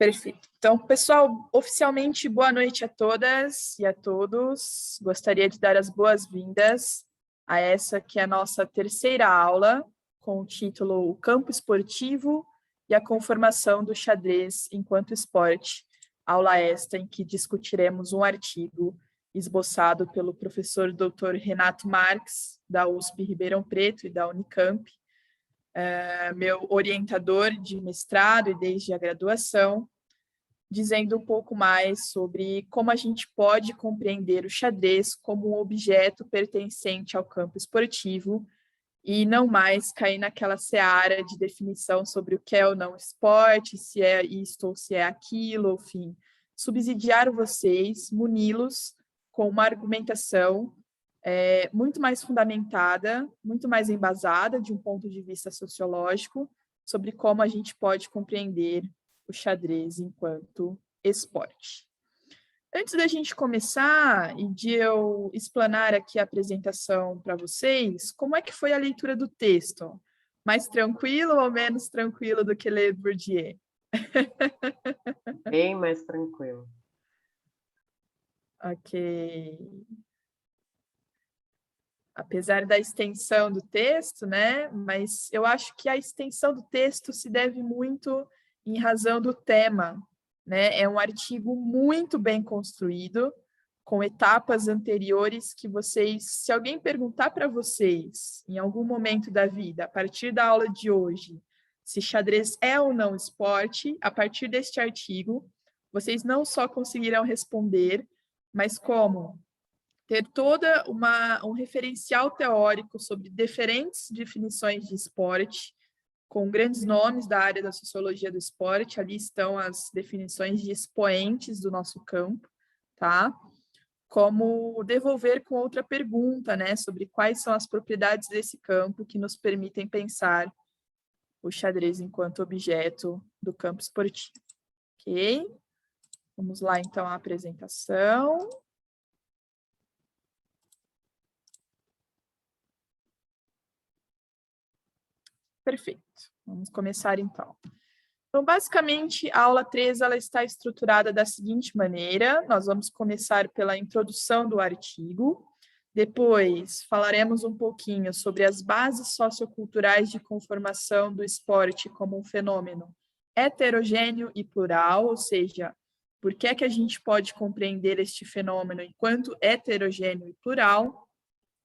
Perfeito. Então, pessoal, oficialmente, boa noite a todas e a todos. Gostaria de dar as boas-vindas a essa que é a nossa terceira aula, com o título O Campo Esportivo e a Conformação do Xadrez enquanto Esporte. Aula esta em que discutiremos um artigo esboçado pelo professor Dr. Renato Marques, da USP Ribeirão Preto e da Unicamp, meu orientador de mestrado e desde a graduação, dizendo um pouco mais sobre como a gente pode compreender o xadrez como um objeto pertencente ao campo esportivo e não mais cair naquela seara de definição sobre o que é ou não esporte, se é isto ou se é aquilo, enfim, subsidiar vocês, muni-los com uma argumentação muito mais fundamentada, muito mais embasada de um ponto de vista sociológico sobre como a gente pode compreender o xadrez enquanto esporte. Antes da gente começar e de eu explanar aqui a apresentação para vocês, como é que foi a leitura do texto? Mais tranquilo ou menos tranquilo do que ler Bourdieu? Bem mais tranquilo. Ok. Apesar da extensão do texto, né? Mas eu acho que a extensão do texto se deve muito em razão do tema, né? É um artigo muito bem construído, com etapas anteriores que vocês, se alguém perguntar para vocês, em algum momento da vida, a partir da aula de hoje, se xadrez é ou não esporte, a partir deste artigo, vocês não só conseguirão responder, mas como ter toda um referencial teórico sobre diferentes definições de esporte, com grandes nomes da área da sociologia do esporte. Ali estão as definições de expoentes do nosso campo, tá? Como devolver com outra pergunta, né, sobre quais são as propriedades desse campo que nos permitem pensar o xadrez enquanto objeto do campo esportivo. Ok? Vamos lá, então, à apresentação. Perfeito. Vamos começar, então. Então, basicamente, a aula 3 ela está estruturada da seguinte maneira: nós vamos começar pela introdução do artigo, depois falaremos um pouquinho sobre as bases socioculturais de conformação do esporte como um fenômeno heterogêneo e plural, ou seja, por que é que a gente pode compreender este fenômeno enquanto heterogêneo e plural.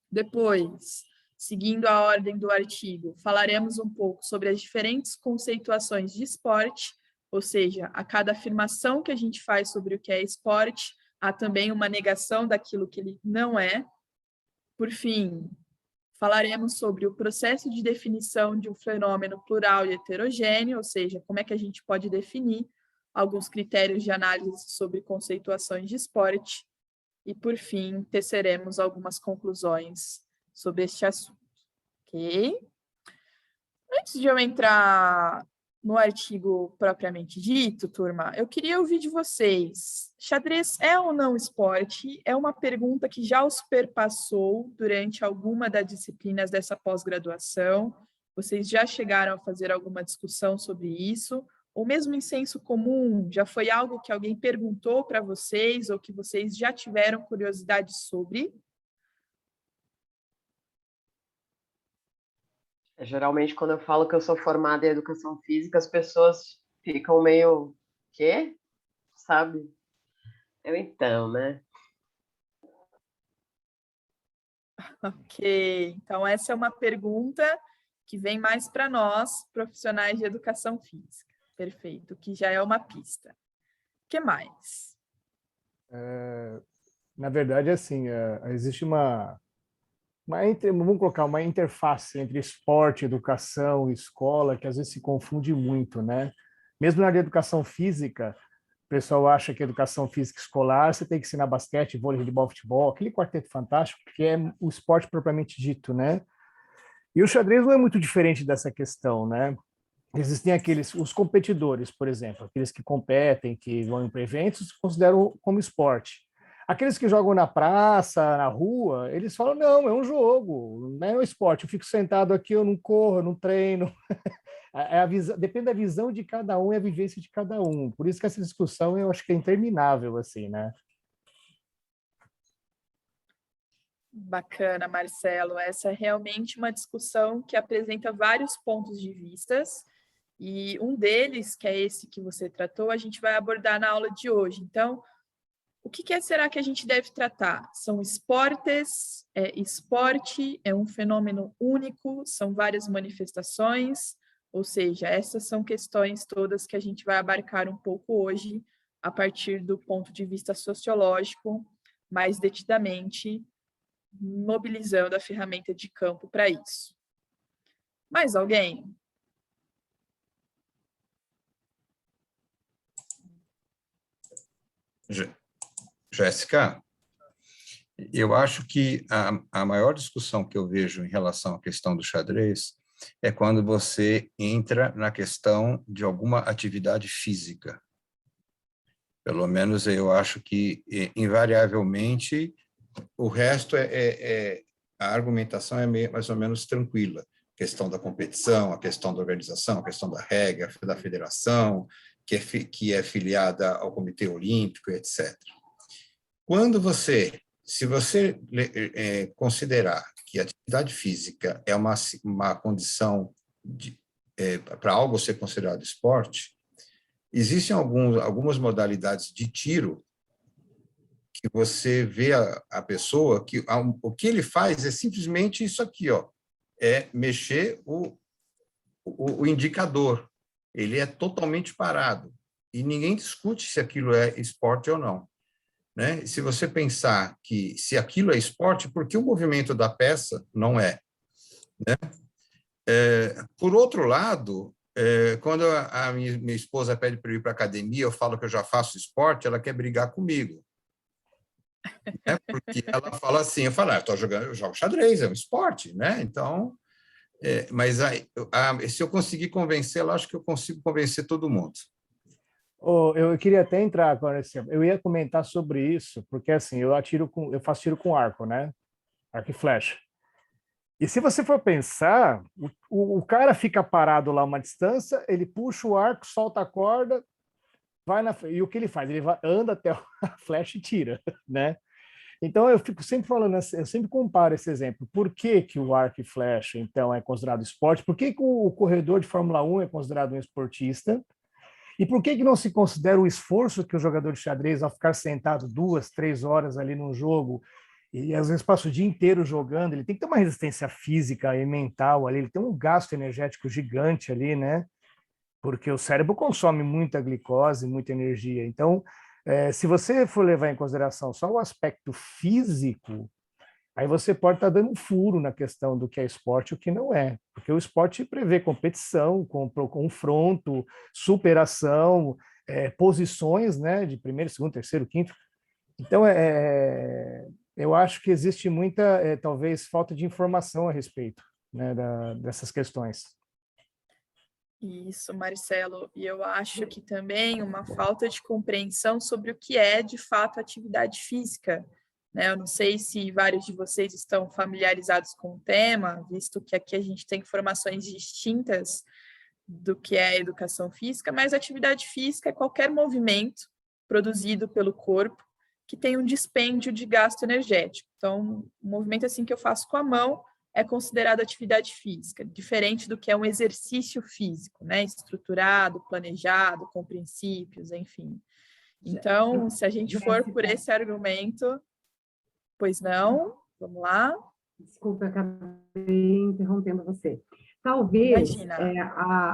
Depois, seguindo a ordem do artigo, falaremos um pouco sobre as diferentes conceituações de esporte, ou seja, a cada afirmação que a gente faz sobre o que é esporte, há também uma negação daquilo que ele não é. Por fim, falaremos sobre o processo de definição de um fenômeno plural e heterogêneo, ou seja, como é que a gente pode definir alguns critérios de análise sobre conceituações de esporte. E, por fim, teceremos algumas conclusões sobre este assunto, ok? Antes de eu entrar no artigo propriamente dito, turma, eu queria ouvir de vocês. Xadrez é ou não esporte? É uma pergunta que já os perpassou durante alguma das disciplinas dessa pós-graduação. Vocês já chegaram a fazer alguma discussão sobre isso? Ou mesmo em senso comum, já foi algo que alguém perguntou para vocês ou que vocês já tiveram curiosidade sobre? Geralmente, quando eu falo que eu sou formada em educação física, as pessoas ficam meio, quê? Sabe? Então, né? Ok, então essa é uma pergunta que vem mais para nós, profissionais de educação física. Perfeito, que já é uma pista. O que mais? Na verdade, assim, existe vamos colocar uma interface entre esporte, educação, escola, que às vezes se confunde muito, né? Mesmo na área de educação física, o pessoal acha que a educação física escolar você tem que ensinar basquete, vôlei, handebol, futebol, aquele quarteto fantástico que é o esporte propriamente dito, né? E o xadrez não é muito diferente dessa questão, né? Existem os competidores, por exemplo, aqueles que competem, que vão para eventos, consideram como esporte. Aqueles que jogam na praça, na rua, eles falam, não, é um jogo, não é um esporte. Eu fico sentado aqui, eu não corro, eu não treino. Depende da visão de cada um e a vivência de cada um. Por isso que essa discussão eu acho que é interminável, assim, né? Bacana, Marcelo. Essa é realmente uma discussão que apresenta vários pontos de vistas, e um deles, que é esse que você tratou, a gente vai abordar na aula de hoje. Então, o que será que a gente deve tratar? São esportes, esporte é um fenômeno único, são várias manifestações, ou seja, essas são questões todas que a gente vai abarcar um pouco hoje, a partir do ponto de vista sociológico, mais detidamente, mobilizando a ferramenta de campo para isso. Mais alguém? Jéssica, eu acho que a maior discussão que eu vejo em relação à questão do xadrez é quando você entra na questão de alguma atividade física. Pelo menos eu acho que, invariavelmente, o resto a argumentação é mais ou menos tranquila. A questão da competição, a questão da organização, a questão da regra, da federação, que é filiada ao Comitê Olímpico, etc. Se você considerar que a atividade física é uma condição para algo ser considerado esporte, existem algumas modalidades de tiro que você vê a pessoa, que o que ele faz é simplesmente isso aqui, ó, é mexer o indicador. Ele é totalmente parado e ninguém discute se aquilo é esporte ou não. Né? Se você pensar que se aquilo é esporte, por que o movimento da peça não é? Né? Por outro lado, quando a minha esposa pede para eu ir para a academia, eu falo que eu já faço esporte, ela quer brigar comigo. Né? Porque ela fala assim, eu falo, eu jogo xadrez, é um esporte, né? Então, mas se eu conseguir convencê-la, acho que eu consigo convencer todo mundo. Eu queria até entrar agora, assim, eu ia comentar sobre isso, porque assim, eu faço tiro com arco, né? Arco e flecha. E se você for pensar, o cara fica parado lá uma distância, ele puxa o arco, solta a corda, e o que ele faz? Ele anda até a flecha e tira, né? Então eu fico sempre falando, eu sempre comparo esse exemplo. Por que que o arco e flecha, então, é considerado esporte? Por que que o corredor de Fórmula 1 é considerado um esportista? E por que que não se considera o esforço que o jogador de xadrez, ao ficar sentado 2, 3 horas ali num jogo, e às vezes passa o dia inteiro jogando, ele tem que ter uma resistência física e mental ali, ele tem um gasto energético gigante ali, né? Porque o cérebro consome muita glicose, muita energia. Então, se você for levar em consideração só o aspecto físico, aí você pode estar dando um furo na questão do que é esporte e o que não é. Porque o esporte prevê competição, confronto, superação, posições, né, de primeiro, segundo, terceiro, quinto. Então, eu acho que existe muita, talvez, falta de informação a respeito, né, dessas questões. Isso, Marcelo. E eu acho que também uma falta de compreensão sobre o que é, de fato, atividade física. Né? Eu não sei se vários de vocês estão familiarizados com o tema, visto que aqui a gente tem informações distintas do que é a educação física, mas atividade física é qualquer movimento produzido pelo corpo que tem um dispêndio de gasto energético. Então, o movimento assim que eu faço com a mão é considerado atividade física, diferente do que é um exercício físico, né? Estruturado, planejado, com princípios, enfim. Então, se a gente for por esse argumento, pois não, vamos lá. Desculpa, eu acabei interrompendo você. Talvez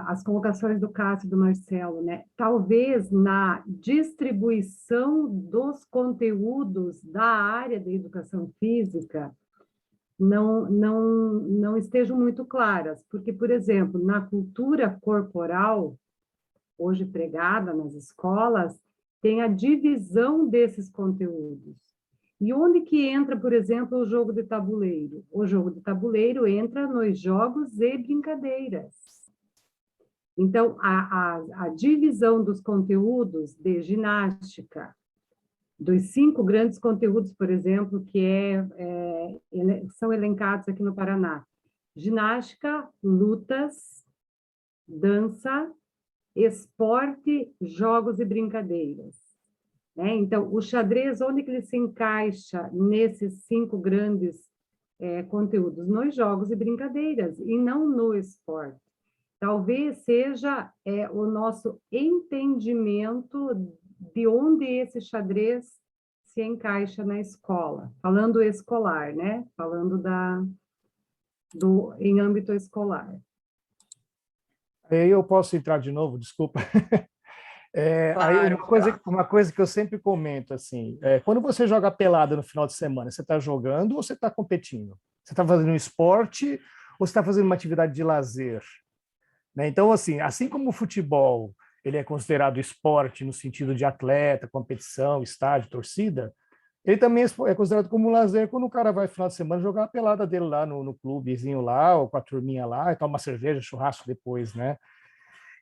as colocações do Cássio e do Marcelo, né? Talvez na distribuição dos conteúdos da área da educação física não estejam muito claras, porque, por exemplo, na cultura corporal, hoje pregada nas escolas, tem a divisão desses conteúdos. E onde que entra, por exemplo, o jogo de tabuleiro? O jogo de tabuleiro entra nos jogos e brincadeiras. Então, a divisão dos conteúdos de ginástica, dos 5 grandes conteúdos, por exemplo, que são elencados aqui no Paraná: ginástica, lutas, dança, esporte, jogos e brincadeiras. Né? Então, o xadrez, onde que ele se encaixa nesses 5 grandes conteúdos? Nos jogos e brincadeiras, e não no esporte. Talvez seja o nosso entendimento de onde esse xadrez se encaixa na escola, falando escolar, né? Falando em âmbito escolar. Aí eu posso entrar de novo, desculpa. Aí Claro, uma coisa que eu sempre comento, assim, quando você joga pelada no final de semana, você está jogando ou você está competindo? Você está fazendo um esporte ou você está fazendo uma atividade de lazer? Né? Então, assim como o futebol ele é considerado esporte no sentido de atleta, competição, estádio, torcida, ele também é considerado como um lazer quando o cara vai no final de semana jogar a pelada dele lá no clubezinho lá, ou com a turminha lá, e toma uma cerveja, churrasco depois, né?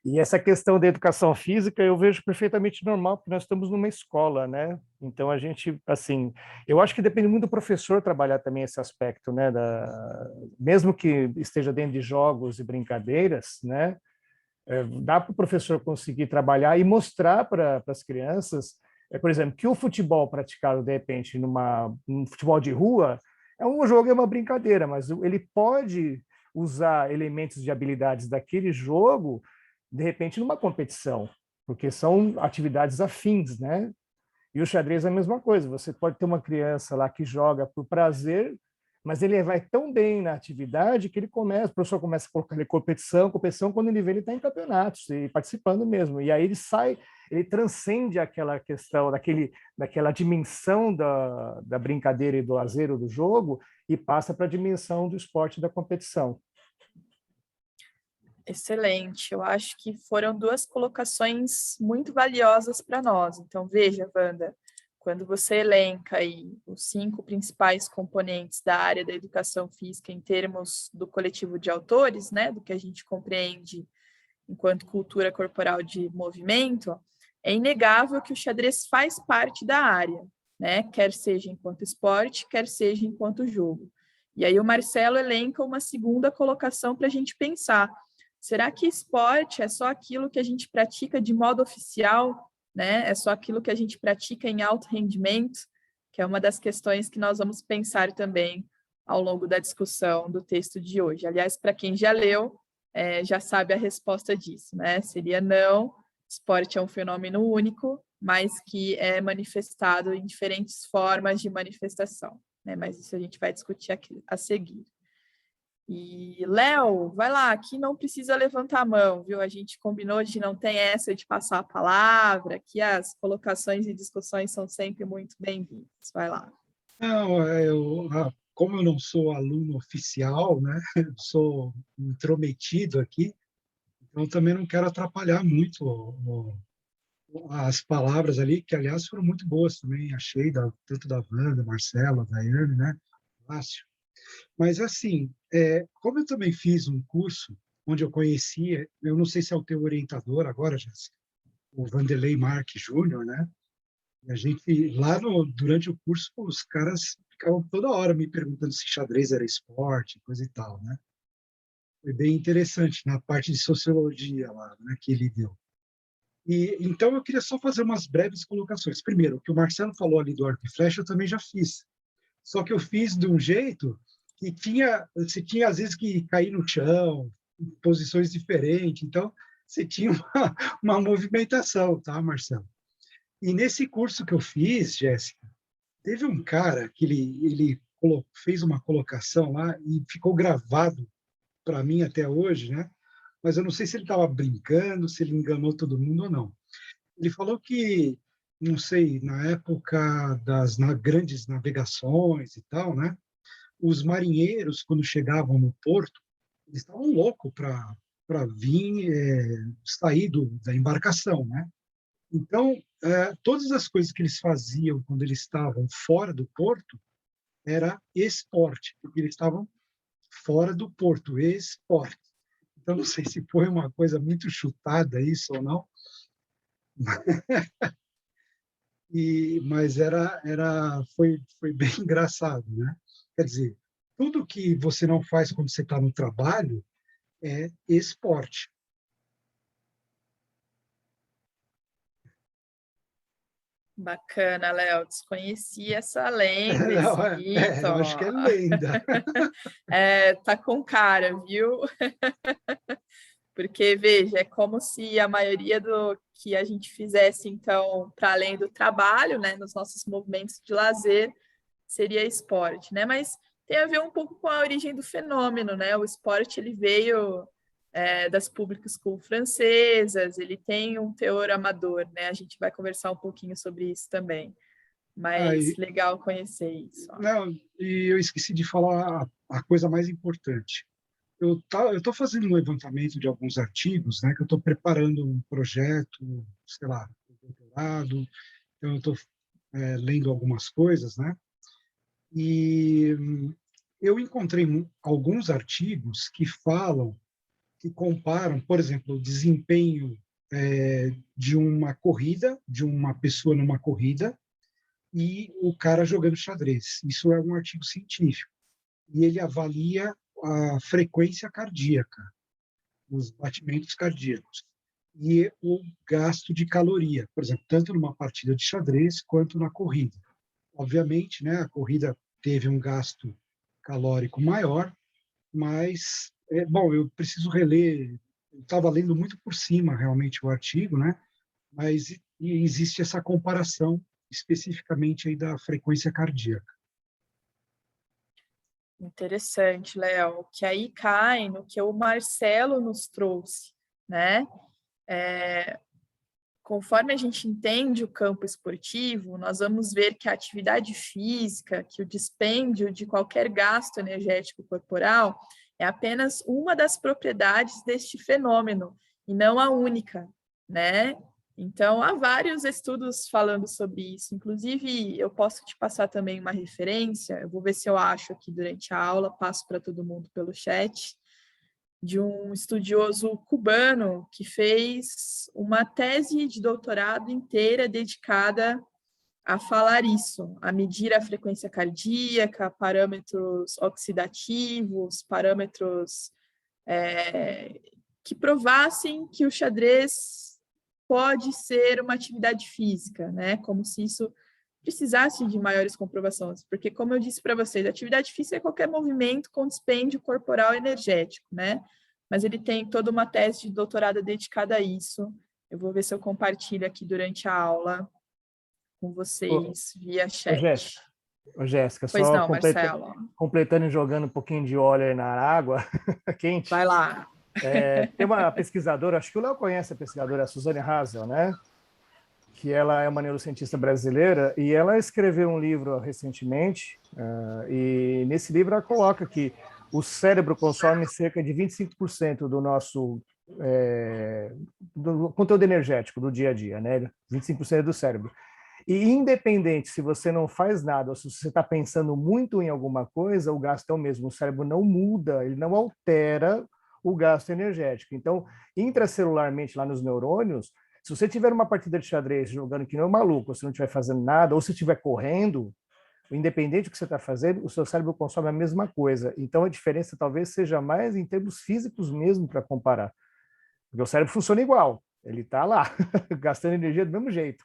E essa questão da educação física eu vejo perfeitamente normal, porque nós estamos numa escola, né? Então a gente, assim, eu acho que depende muito do professor trabalhar também esse aspecto, né? Mesmo que esteja dentro de jogos e brincadeiras, né? Dá para o professor conseguir trabalhar e mostrar para as crianças, por exemplo, que o futebol praticado de repente num futebol de rua é um jogo, é uma brincadeira, mas ele pode usar elementos de habilidades daquele jogo de repente numa competição, porque são atividades afins, né? E o xadrez é a mesma coisa. Você pode ter uma criança lá que joga por prazer, mas ele vai tão bem na atividade que o professor começa a colocar ele em competição, quando ele vê ele está em campeonatos e participando mesmo. E aí ele transcende aquela questão, daquela dimensão da brincadeira e do lazer ou do jogo e passa para a dimensão do esporte e da competição. excelente. Eu acho que foram 2 colocações muito valiosas para nós. Então, veja, Wanda, quando você elenca aí os 5 principais componentes da área da educação física em termos do coletivo de autores, né, do que a gente compreende enquanto cultura corporal de movimento, é inegável que o xadrez faz parte da área, né, quer seja enquanto esporte, quer seja enquanto jogo. E aí o Marcelo elenca uma segunda colocação para a gente pensar. Será que esporte é só aquilo que a gente pratica de modo oficial, né? É só aquilo que a gente pratica em alto rendimento, que é uma das questões que nós vamos pensar também ao longo da discussão do texto de hoje. Aliás, para quem já leu, já sabe a resposta disso, né? Seria não, esporte é um fenômeno único, mas que é manifestado em diferentes formas de manifestação, né? Mas isso a gente vai discutir aqui a seguir. E, Léo, vai lá, aqui não precisa levantar a mão, viu? A gente combinou de não ter essa de passar a palavra, que as colocações e discussões são sempre muito bem-vindas. Vai lá. Não, como eu não sou aluno oficial, né, eu sou intrometido aqui, então também não quero atrapalhar muito as palavras ali, que aliás foram muito boas também, achei, tanto da Wanda, Marcela, Daiane, né, Lácio. Mas, assim, como eu também fiz um curso onde eu conhecia, eu não sei se é o teu orientador agora, Jéssica, o Vanderlei Marques Júnior, né? E a gente, durante o curso, os caras ficavam toda hora me perguntando se xadrez era esporte, coisa e tal, né? Foi bem interessante na parte de sociologia lá, né, que ele deu. E então eu queria só fazer umas breves colocações. Primeiro, o que o Marcelo falou ali do arco e flecha, eu também já fiz. Só que eu fiz de um jeito que você tinha às vezes que cair no chão, em posições diferentes, então você tinha uma movimentação, tá, Marcelo? E nesse curso que eu fiz, Jéssica, teve um cara que ele fez uma colocação lá e ficou gravado para mim até hoje, né? Mas eu não sei se ele estava brincando, se ele enganou todo mundo ou não. Ele falou que, não sei, na época das grandes navegações e tal, né? Os marinheiros, quando chegavam no porto, eles estavam loucos para vir sair da embarcação, né? Então, todas as coisas que eles faziam quando eles estavam fora do porto era esporte, porque eles estavam fora do porto, esporte. Então, não sei se foi uma coisa muito chutada isso ou não. Mas foi bem engraçado, né? Quer dizer, tudo que você não faz quando você está no trabalho é esporte. Bacana, Léo. Desconheci essa lenda, esse Não, mito. eu acho que é lenda. Tá com cara, viu? Porque, veja, é como se a maioria do que a gente fizesse, então, para além do trabalho, né, nos nossos movimentos de lazer, seria esporte, né? Mas tem a ver um pouco com a origem do fenômeno, né? O esporte, ele veio das public school francesas, ele tem um teor amador, né? A gente vai conversar um pouquinho sobre isso também. Mas Aí, legal conhecer isso. Ó. não, e eu esqueci de falar a coisa mais importante. Eu estou fazendo um levantamento de alguns artigos, né, que eu estou preparando um projeto, sei lá, doutorado, então eu estou lendo algumas coisas, né, e eu encontrei alguns artigos que falam, que comparam, por exemplo, o desempenho de uma corrida, de uma pessoa numa corrida, e o cara jogando xadrez. Isso é um artigo científico. E ele avalia a frequência cardíaca, os batimentos cardíacos, e o gasto de caloria, por exemplo, tanto numa partida de xadrez quanto na corrida. Obviamente, né, a corrida teve um gasto calórico maior, mas, bom, eu preciso reler, eu estava lendo muito por cima, realmente, o artigo, né, mas existe essa comparação especificamente aí da frequência cardíaca. Interessante, Léo, que aí cai no que o Marcelo nos trouxe, né? Conforme a gente entende o campo esportivo, nós vamos ver que a atividade física, que o dispêndio de qualquer gasto energético corporal é apenas uma das propriedades deste fenômeno, e não a única, né? Então, há vários estudos falando sobre isso. Inclusive, eu posso te passar também uma referência, eu vou ver se eu acho aqui durante a aula, passo para todo mundo pelo chat, de um estudioso cubano que fez uma tese de doutorado inteira dedicada a falar isso, a medir a frequência cardíaca, parâmetros oxidativos, parâmetros que provassem que o xadrez pode ser uma atividade física, né? Como se isso precisasse de maiores comprovações, porque, como eu disse para vocês, atividade física é qualquer movimento com dispêndio corporal energético, né? Mas ele tem toda uma tese de doutorado dedicada a isso. Eu vou ver se eu compartilho aqui durante a aula com vocês via chat. Jéssica, Pois só não, Marcelo. completando e jogando um pouquinho de óleo aí na água quente. Vai lá. Tem uma pesquisadora, acho que o Léo conhece a pesquisadora, a Suzanne Hazel, né? Que ela é uma neurocientista brasileira e ela escreveu um livro recentemente e nesse livro ela coloca que o cérebro consome cerca de 25% do nosso do conteúdo energético do dia a dia, né? 25% do cérebro. E independente se você não faz nada ou se você está pensando muito em alguma coisa, o gasto é o mesmo. O cérebro não muda, ele não altera o gasto energético. Então, intracelularmente lá nos neurônios, se você tiver uma partida de xadrez jogando que não é maluco, ou se não estiver fazendo nada, ou se estiver correndo, independente do que você está fazendo, o seu cérebro consome a mesma coisa. Então, a diferença talvez seja mais em termos físicos mesmo para comparar. Porque o cérebro funciona igual, ele está lá, gastando energia do mesmo jeito.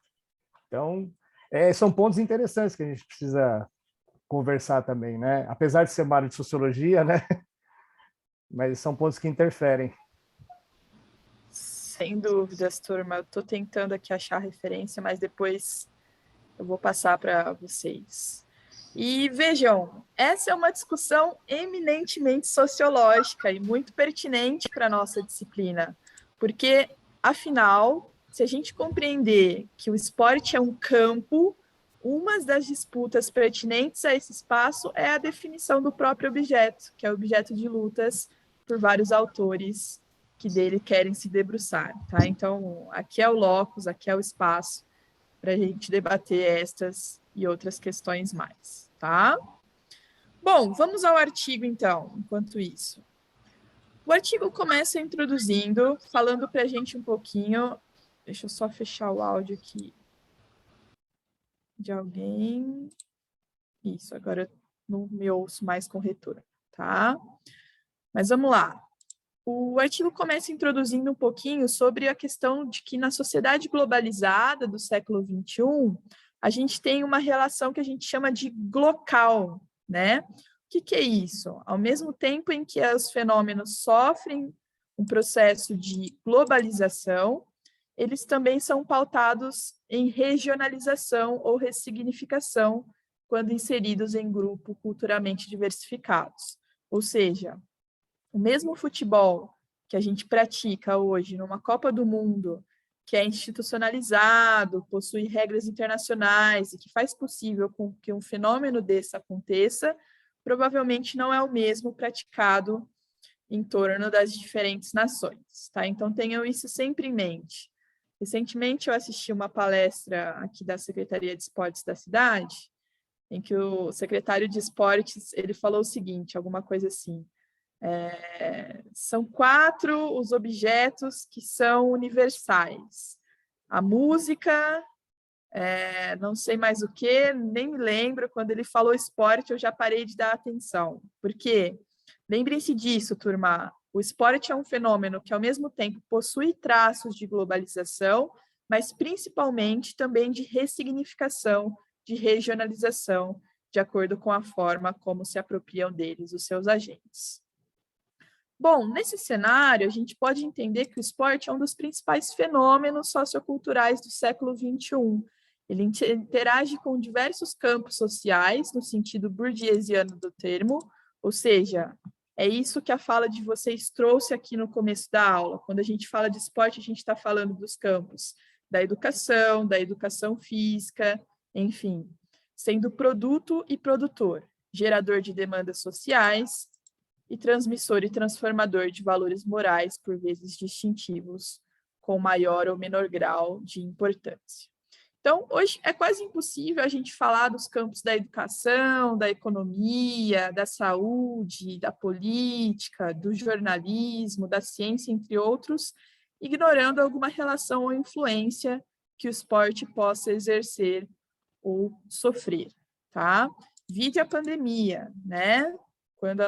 Então, são pontos interessantes que a gente precisa conversar também, né? Apesar de ser uma área de sociologia, né? Mas são pontos que interferem. Sem dúvidas, turma. Eu estou tentando aqui achar a referência, mas depois eu vou passar para vocês. E vejam, essa é uma discussão eminentemente sociológica e muito pertinente para a nossa disciplina, porque, afinal, se a gente compreender que o esporte é um campo, uma das disputas pertinentes a esse espaço é a definição do próprio objeto, que é objeto de lutas por vários autores que dele querem se debruçar, tá? Então, aqui é o locus, aqui é o espaço para a gente debater estas e outras questões mais, tá? Bom, vamos ao artigo, então, enquanto isso. O artigo começa introduzindo, falando para a gente um pouquinho. Deixa eu só fechar o áudio aqui. de alguém. Isso, agora eu não me ouço mais com retorno, tá? Mas vamos lá. O artigo começa introduzindo um pouquinho sobre a questão de que na sociedade globalizada do século XXI, a gente tem uma relação que a gente chama de glocal, né? O que é isso? Ao mesmo tempo em que os fenômenos sofrem um processo de globalização, eles também são pautados em regionalização ou ressignificação quando inseridos em grupos culturalmente diversificados. Ou seja, o mesmo futebol que a gente pratica hoje numa Copa do Mundo, que é institucionalizado, possui regras internacionais e que faz possível com que um fenômeno desse aconteça, provavelmente não é o mesmo praticado em torno das diferentes nações, tá? Então tenham isso sempre em mente. Recentemente eu assisti uma palestra aqui da Secretaria de Esportes da cidade, em que o secretário de Esportes, ele falou o seguinte, alguma coisa assim, são 4 os objetos que são universais. A música, não sei mais o que, nem me lembro, quando ele falou esporte eu já parei de dar atenção. Por quê? Lembrem-se disso, turma, o esporte é um fenômeno que ao mesmo tempo possui traços de globalização, mas principalmente também de ressignificação, de regionalização, de acordo com a forma como se apropriam deles os seus agentes. Bom, nesse cenário, a gente pode entender que o esporte é um dos principais fenômenos socioculturais do século XXI. Ele interage com diversos campos sociais, no sentido burguesiano do termo, ou seja, é isso que a fala de vocês trouxe aqui no começo da aula. Quando a gente fala de esporte, a gente está falando dos campos da educação física, enfim, sendo produto e produtor, gerador de demandas sociais, e transmissor e transformador de valores morais, por vezes distintivos, com maior ou menor grau de importância. Então, hoje é quase impossível a gente falar dos campos da educação, da economia, da saúde, da política, do jornalismo, da ciência, entre outros, ignorando alguma relação ou influência que o esporte possa exercer ou sofrer, tá? Vide a pandemia, né? Quando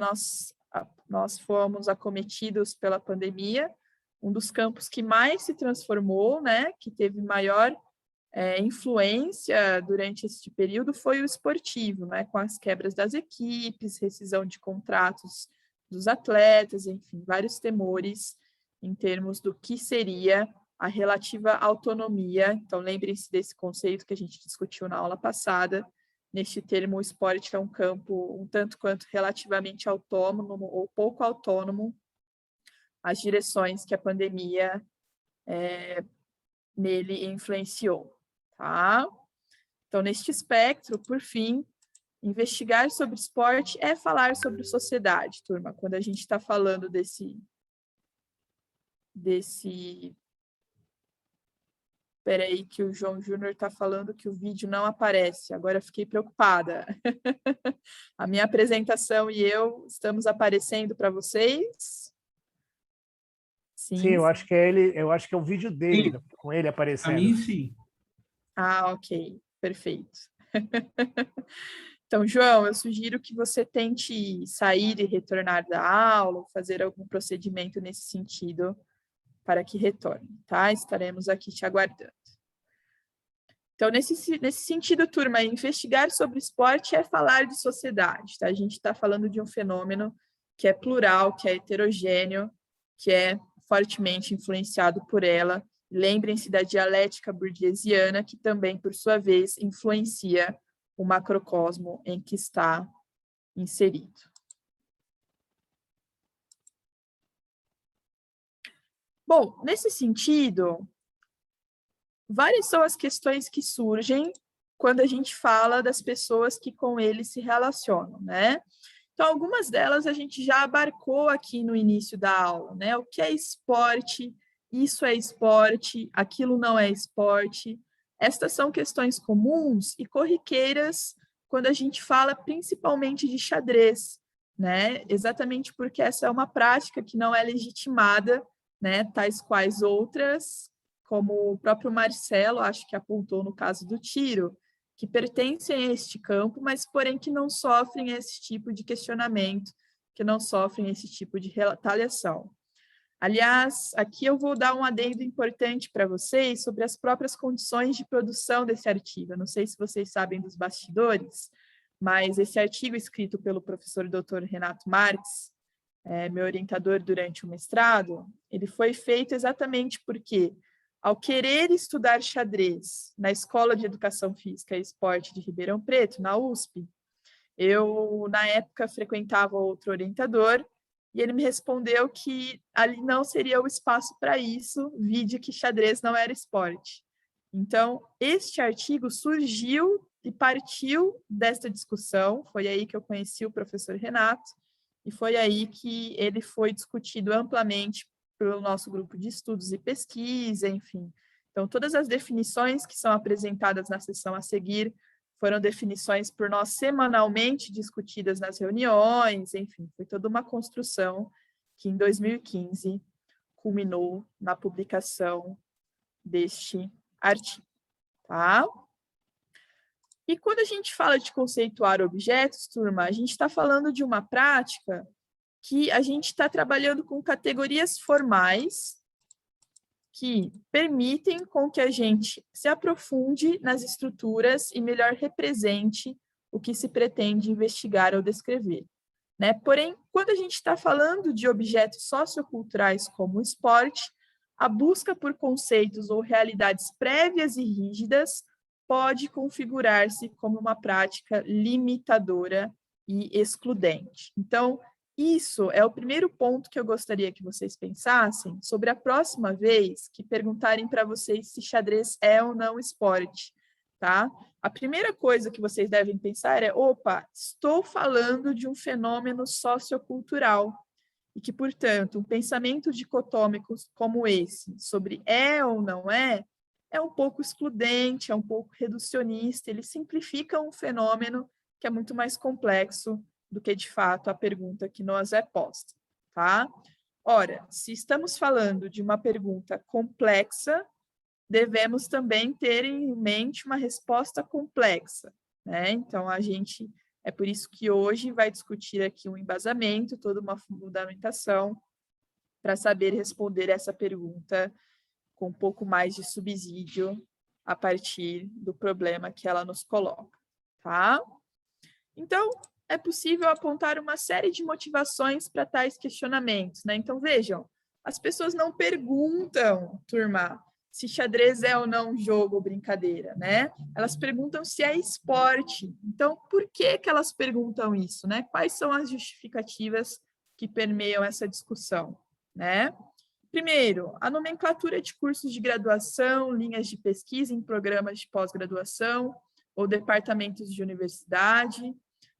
nós fomos acometidos pela pandemia, um dos campos que mais se transformou, né, que teve maior influência durante este período foi o esportivo, né, com as quebras das equipes, rescisão de contratos dos atletas, enfim, vários temores em termos do que seria a relativa autonomia. Então, lembrem-se desse conceito que a gente discutiu na aula passada. Neste termo, o esporte é um campo um tanto quanto relativamente autônomo ou pouco autônomo às direções que a pandemia nele influenciou, tá? Então, neste espectro, por fim, investigar sobre esporte é falar sobre sociedade, turma. Quando a gente está falando desse... Espera aí que o João Júnior está falando que o vídeo não aparece. Agora fiquei preocupada. A minha apresentação e eu estamos aparecendo para vocês? Sim, eu acho que é ele, eu acho que é o vídeo dele, sim, com ele aparecendo. A mim, sim. Ah, ok. Perfeito. Então, João, eu sugiro que você tente sair e retornar da aula, ou fazer algum procedimento nesse sentido, para que retorne, tá? Estaremos aqui te aguardando. Então, nesse sentido, turma, investigar sobre esporte é falar de sociedade, tá? A gente está falando de um fenômeno que é plural, que é heterogêneo, que é fortemente influenciado por ela. Lembrem-se da dialética burguesiana, que também, por sua vez, influencia o macrocosmo em que está inserido. Bom, nesse sentido, várias são as questões que surgem quando a gente fala das pessoas que com ele se relacionam, né? Então, algumas delas a gente já abarcou aqui no início da aula, né? O que é esporte? Isso é esporte, aquilo não é esporte. Estas são questões comuns e corriqueiras quando a gente fala principalmente de xadrez, né? Exatamente porque essa é uma prática que não é legitimada, né, tais quais outras, como o próprio Marcelo, acho que apontou no caso do tiro, que pertencem a este campo, mas porém que não sofrem esse tipo de questionamento, que não sofrem esse tipo de retaliação. Aliás, aqui eu vou dar um adendo importante para vocês sobre as próprias condições de produção desse artigo. Eu não sei se vocês sabem dos bastidores, mas esse artigo escrito pelo professor Dr. Renato Marques, meu orientador durante o mestrado, ele foi feito exatamente porque, ao querer estudar xadrez na Escola de Educação Física e Esporte de Ribeirão Preto, na USP, eu, na época, frequentava outro orientador e ele me respondeu que ali não seria o espaço para isso, vide que xadrez não era esporte. Então, este artigo surgiu e partiu desta discussão, foi aí que eu conheci o professor Renato, e foi aí que ele foi discutido amplamente pelo nosso grupo de estudos e pesquisa, enfim. Então, todas as definições que são apresentadas na sessão a seguir foram definições por nós semanalmente discutidas nas reuniões, enfim, foi toda uma construção que em 2015 culminou na publicação deste artigo, tá? E quando a gente fala de conceituar objetos, turma, a gente está falando de uma prática que a gente está trabalhando com categorias formais que permitem com que a gente se aprofunde nas estruturas e melhor represente o que se pretende investigar ou descrever, né? Porém, quando a gente está falando de objetos socioculturais como o esporte, a busca por conceitos ou realidades prévias e rígidas pode configurar-se como uma prática limitadora e excludente. Então, isso é o primeiro ponto que eu gostaria que vocês pensassem sobre a próxima vez que perguntarem para vocês se xadrez é ou não esporte, tá? A primeira coisa que vocês devem pensar é, opa, estou falando de um fenômeno sociocultural e que, portanto, um pensamento dicotômico como esse, sobre é ou não é um pouco excludente, é um pouco reducionista, ele simplifica um fenômeno que é muito mais complexo do que, de fato, a pergunta que nos é posta, tá? Ora, se estamos falando de uma pergunta complexa, devemos também ter em mente uma resposta complexa, né? Então, é por isso que hoje vai discutir aqui um embasamento, toda uma fundamentação para saber responder essa pergunta com um pouco mais de subsídio a partir do problema que ela nos coloca, tá? Então, é possível apontar uma série de motivações para tais questionamentos, né? Então, vejam, as pessoas não perguntam, turma, se xadrez é ou não jogo ou brincadeira, né? Elas perguntam se é esporte. Então, por que elas perguntam isso, né? Quais são as justificativas que permeiam essa discussão, né? Primeiro, a nomenclatura de cursos de graduação, linhas de pesquisa em programas de pós-graduação ou departamentos de universidade.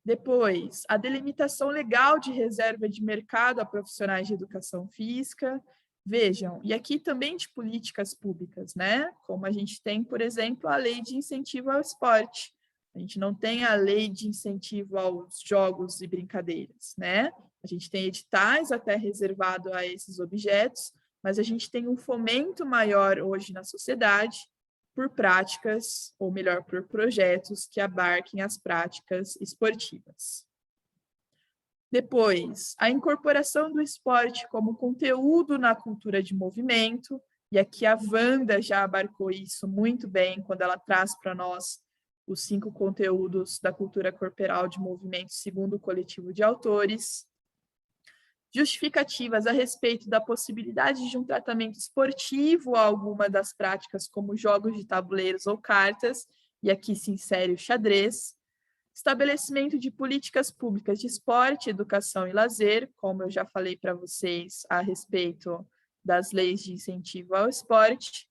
Depois, a delimitação legal de reserva de mercado a profissionais de educação física. Vejam, e aqui também de políticas públicas, né? Como a gente tem, por exemplo, a lei de incentivo ao esporte. A gente não tem a lei de incentivo aos jogos e brincadeiras, né? A gente tem editais até reservado a esses objetos, mas a gente tem um fomento maior hoje na sociedade por práticas, ou melhor, por projetos que abarquem as práticas esportivas. Depois, a incorporação do esporte como conteúdo na cultura de movimento, e aqui a Wanda já abarcou isso muito bem quando ela traz para nós os 5 conteúdos da cultura corporal de movimento segundo o coletivo de autores. Justificativas a respeito da possibilidade de um tratamento esportivo a alguma das práticas, como jogos de tabuleiros ou cartas, e aqui se insere o xadrez. Estabelecimento de políticas públicas de esporte, educação e lazer, como eu já falei para vocês a respeito das leis de incentivo ao esporte.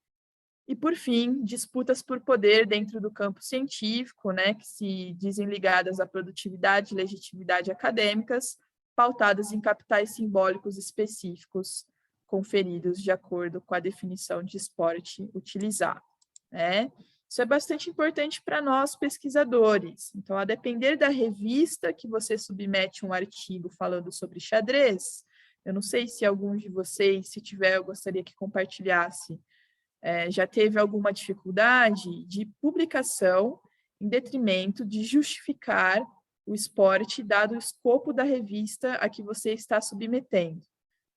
E, por fim, disputas por poder dentro do campo científico, né, que se dizem ligadas à produtividade e legitimidade acadêmicas, pautadas em capitais simbólicos específicos, conferidos de acordo com a definição de esporte utilizada, né? Isso é bastante importante para nós, pesquisadores. Então, a depender da revista que você submete um artigo falando sobre xadrez, eu não sei se alguns de vocês, se tiver, eu gostaria que compartilhasse, já teve alguma dificuldade de publicação em detrimento de justificar o esporte, dado o escopo da revista a que você está submetendo.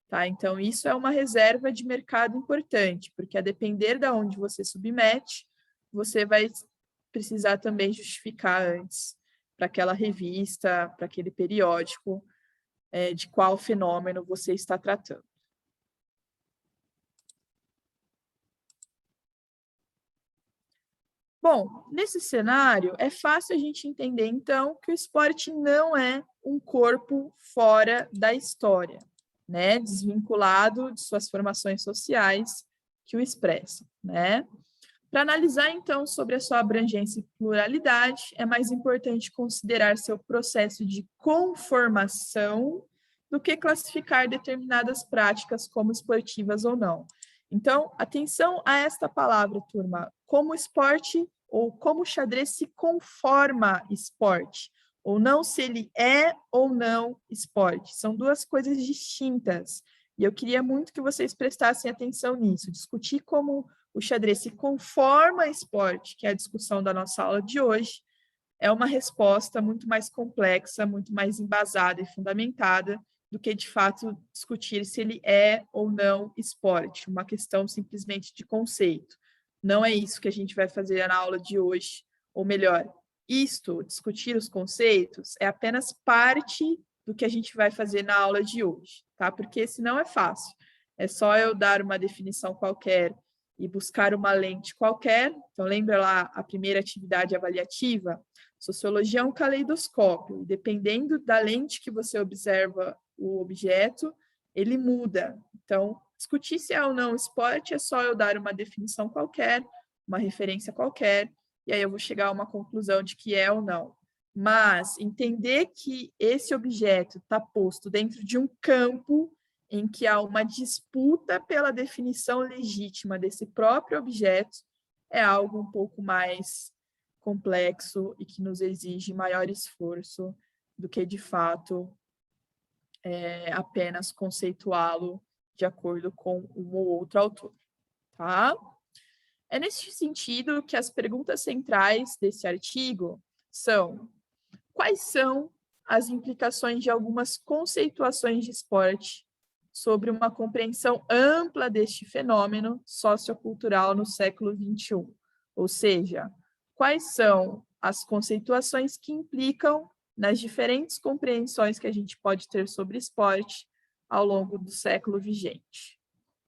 Tá? Então, isso é uma reserva de mercado importante, porque a depender de onde você submete, você vai precisar também justificar antes para aquela revista, para aquele periódico, de qual fenômeno você está tratando. Bom, nesse cenário, é fácil a gente entender, então, que o esporte não é um corpo fora da história, né? Desvinculado de suas formações sociais que o expressam, né? Para analisar, então, sobre a sua abrangência e pluralidade, é mais importante considerar seu processo de conformação do que classificar determinadas práticas como esportivas ou não. Então, atenção a esta palavra, turma, como esporte ou como o xadrez se conforma esporte, ou não se ele é ou não esporte. São duas coisas distintas, e eu queria muito que vocês prestassem atenção nisso, discutir como o xadrez se conforma esporte, que é a discussão da nossa aula de hoje, é uma resposta muito mais complexa, muito mais embasada e fundamentada do que, de fato, discutir se ele é ou não esporte, uma questão simplesmente de conceito. Não é isso que a gente vai fazer na aula de hoje, ou melhor, discutir os conceitos, é apenas parte do que a gente vai fazer na aula de hoje, tá? Porque senão é fácil. É só eu dar uma definição qualquer e buscar uma lente qualquer. Então, lembra lá a primeira atividade avaliativa? Sociologia é um caleidoscópio, e dependendo da lente que você observa o objeto, ele muda. Então, discutir se é ou não esporte é só eu dar uma definição qualquer, uma referência qualquer, e aí eu vou chegar a uma conclusão de que é ou não. Mas entender que esse objeto está posto dentro de um campo em que há uma disputa pela definição legítima desse próprio objeto é algo um pouco mais complexo e que nos exige maior esforço do que, de fato, apenas conceituá-lo de acordo com um ou outro autor, tá? É nesse sentido que as perguntas centrais desse artigo são: quais são as implicações de algumas conceituações de esporte sobre uma compreensão ampla deste fenômeno sociocultural no século XXI? Ou seja, quais são as conceituações que implicam nas diferentes compreensões que a gente pode ter sobre esporte ao longo do século vigente?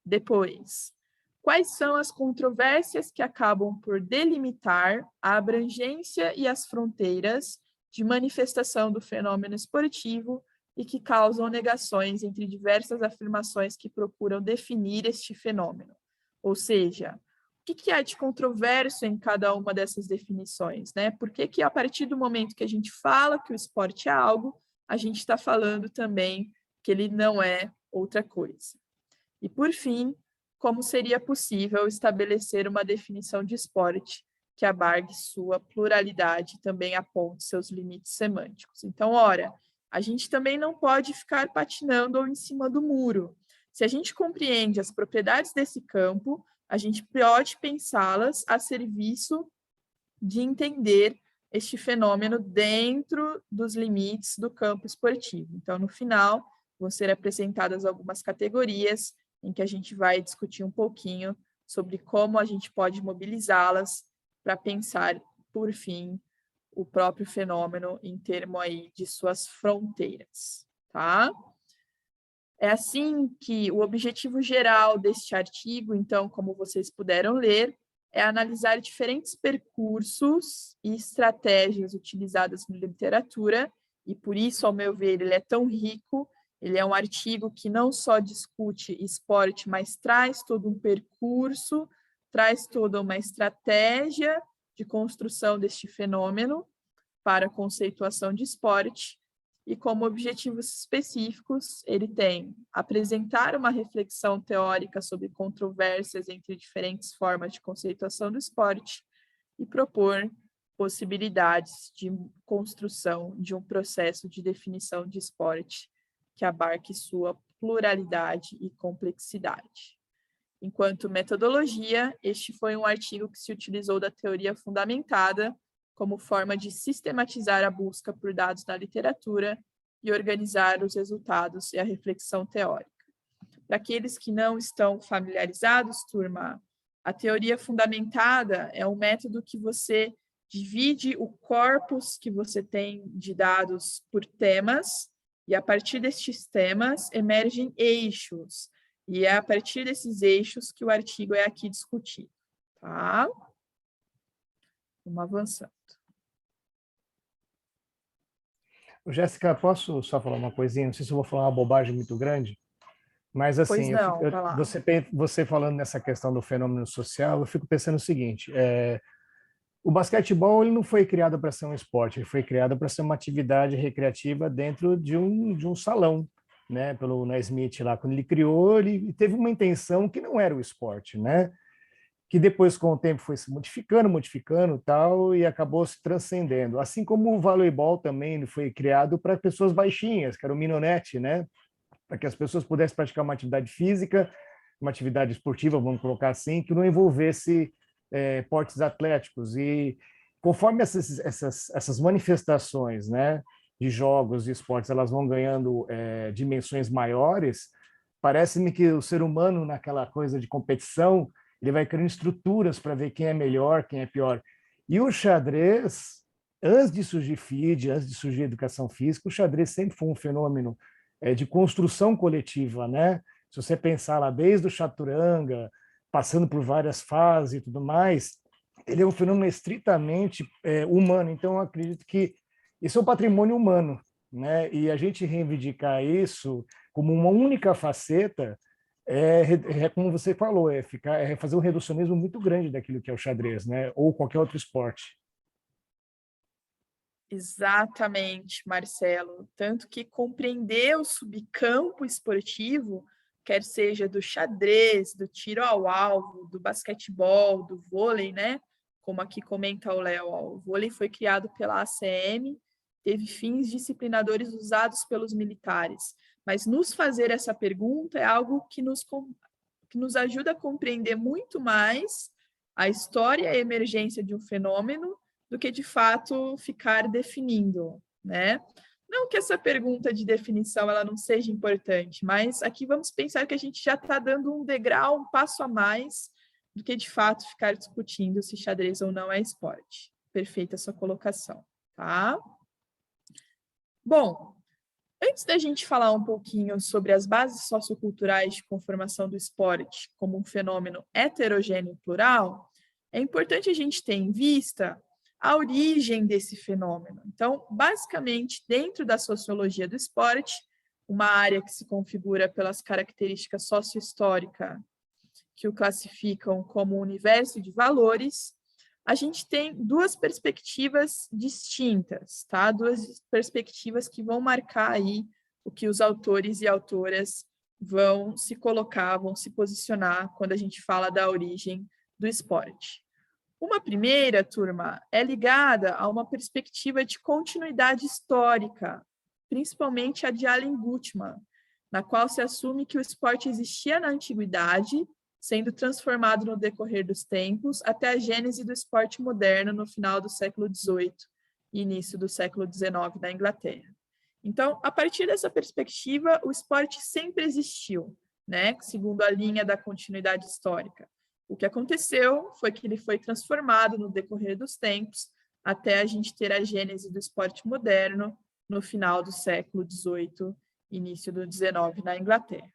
Depois, quais são as controvérsias que acabam por delimitar a abrangência e as fronteiras de manifestação do fenômeno esportivo e que causam negações entre diversas afirmações que procuram definir este fenômeno? Ou seja, o que há de controverso em cada uma dessas definições, né? Por que a partir do momento que a gente fala que o esporte é algo, a gente está falando também que ele não é outra coisa? E, por fim, como seria possível estabelecer uma definição de esporte que abarque sua pluralidade e também aponte seus limites semânticos? Então, ora, a gente também não pode ficar patinando ou em cima do muro. Se a gente compreende as propriedades desse campo, a gente pode pensá-las a serviço de entender este fenômeno dentro dos limites do campo esportivo. Então, no final, vão ser apresentadas algumas categorias em que a gente vai discutir um pouquinho sobre como a gente pode mobilizá-las para pensar, por fim, o próprio fenômeno em termos aí de suas fronteiras, tá? É assim que o objetivo geral deste artigo, então, como vocês puderam ler, é analisar diferentes percursos e estratégias utilizadas na literatura, e por isso, ao meu ver, ele é tão rico. Ele é um artigo que não só discute esporte, mas traz todo um percurso, traz toda uma estratégia de construção deste fenômeno para a conceituação de esporte, e como objetivos específicos, ele tem apresentar uma reflexão teórica sobre controvérsias entre diferentes formas de conceituação do esporte e propor possibilidades de construção de um processo de definição de esporte que abarque sua pluralidade e complexidade. Enquanto metodologia, este foi um artigo que se utilizou da teoria fundamentada como forma de sistematizar a busca por dados na literatura e organizar os resultados e a reflexão teórica. Para aqueles que não estão familiarizados, turma, a teoria fundamentada é um método que você divide o corpus que você tem de dados por temas, e a partir destes temas emergem eixos, e é a partir desses eixos que o artigo é aqui discutido, tá? Vamos avançando. Jéssica, posso só falar uma coisinha? Não sei se eu vou falar uma bobagem muito grande, mas Pois assim, não, vai lá. você falando nessa questão do fenômeno social, eu fico pensando o seguinte, o basquetebol ele não foi criado para ser um esporte, ele foi criado para ser uma atividade recreativa dentro de um salão, né? Pelo Naismith lá, quando ele criou, ele teve uma intenção que não era o esporte, né? Que depois, com o tempo, foi se modificando tal, e acabou se transcendendo. Assim como o voleibol também ele foi criado para pessoas baixinhas, que era o minonete, né? Para que as pessoas pudessem praticar uma atividade física, uma atividade esportiva, vamos colocar assim, que não envolvesse portes atléticos. E conforme essas manifestações, né, de jogos e esportes, elas vão ganhando dimensões maiores, parece-me que o ser humano, naquela coisa de competição, ele vai criando estruturas para ver quem é melhor, quem é pior. E o xadrez, antes de surgir FIDE, antes de surgir educação física, o xadrez sempre foi um fenômeno de construção coletiva, né? Se você pensar lá desde o chaturanga, passando por várias fases e tudo mais, ele é um fenômeno estritamente humano. Então, eu acredito que isso é um patrimônio humano, né? E a gente reivindicar isso como uma única faceta como você falou, fazer um reducionismo muito grande daquilo que é o xadrez, né? Ou qualquer outro esporte. Exatamente, Marcelo. Tanto que compreender o subcampo esportivo, quer seja do xadrez, do tiro ao alvo, do basquetebol, do vôlei, né? Como aqui comenta o Léo, o vôlei foi criado pela ACM, teve fins disciplinadores usados pelos militares. Mas nos fazer essa pergunta é algo que nos ajuda a compreender muito mais a história e a emergência de um fenômeno do que, de fato, ficar definindo, né? Não que essa pergunta de definição ela não seja importante, mas aqui vamos pensar que a gente já está dando um degrau, um passo a mais do que, de fato, ficar discutindo se xadrez ou não é esporte. Perfeita a sua colocação, tá? Bom, antes da gente falar um pouquinho sobre as bases socioculturais de conformação do esporte como um fenômeno heterogêneo e plural, é importante a gente ter em vista a origem desse fenômeno. Então, basicamente, dentro da sociologia do esporte, uma área que se configura pelas características sociohistóricas que o classificam como universo de valores, a gente tem duas perspectivas distintas, tá? Duas perspectivas que vão marcar aí o que os autores e autoras vão se colocar, vão se posicionar quando a gente fala da origem do esporte. Uma primeira, turma, é ligada a uma perspectiva de continuidade histórica, principalmente a de Alan Gutmann, na qual se assume que o esporte existia na antiguidade, sendo transformado no decorrer dos tempos, até a gênese do esporte moderno no final do século XVIII e início do século XIX na Inglaterra. Então, a partir dessa perspectiva, o esporte sempre existiu, né? Segundo a linha da continuidade histórica. O que aconteceu foi que ele foi transformado no decorrer dos tempos, até a gente ter a gênese do esporte moderno no final do século XVIII, início do XIX na Inglaterra.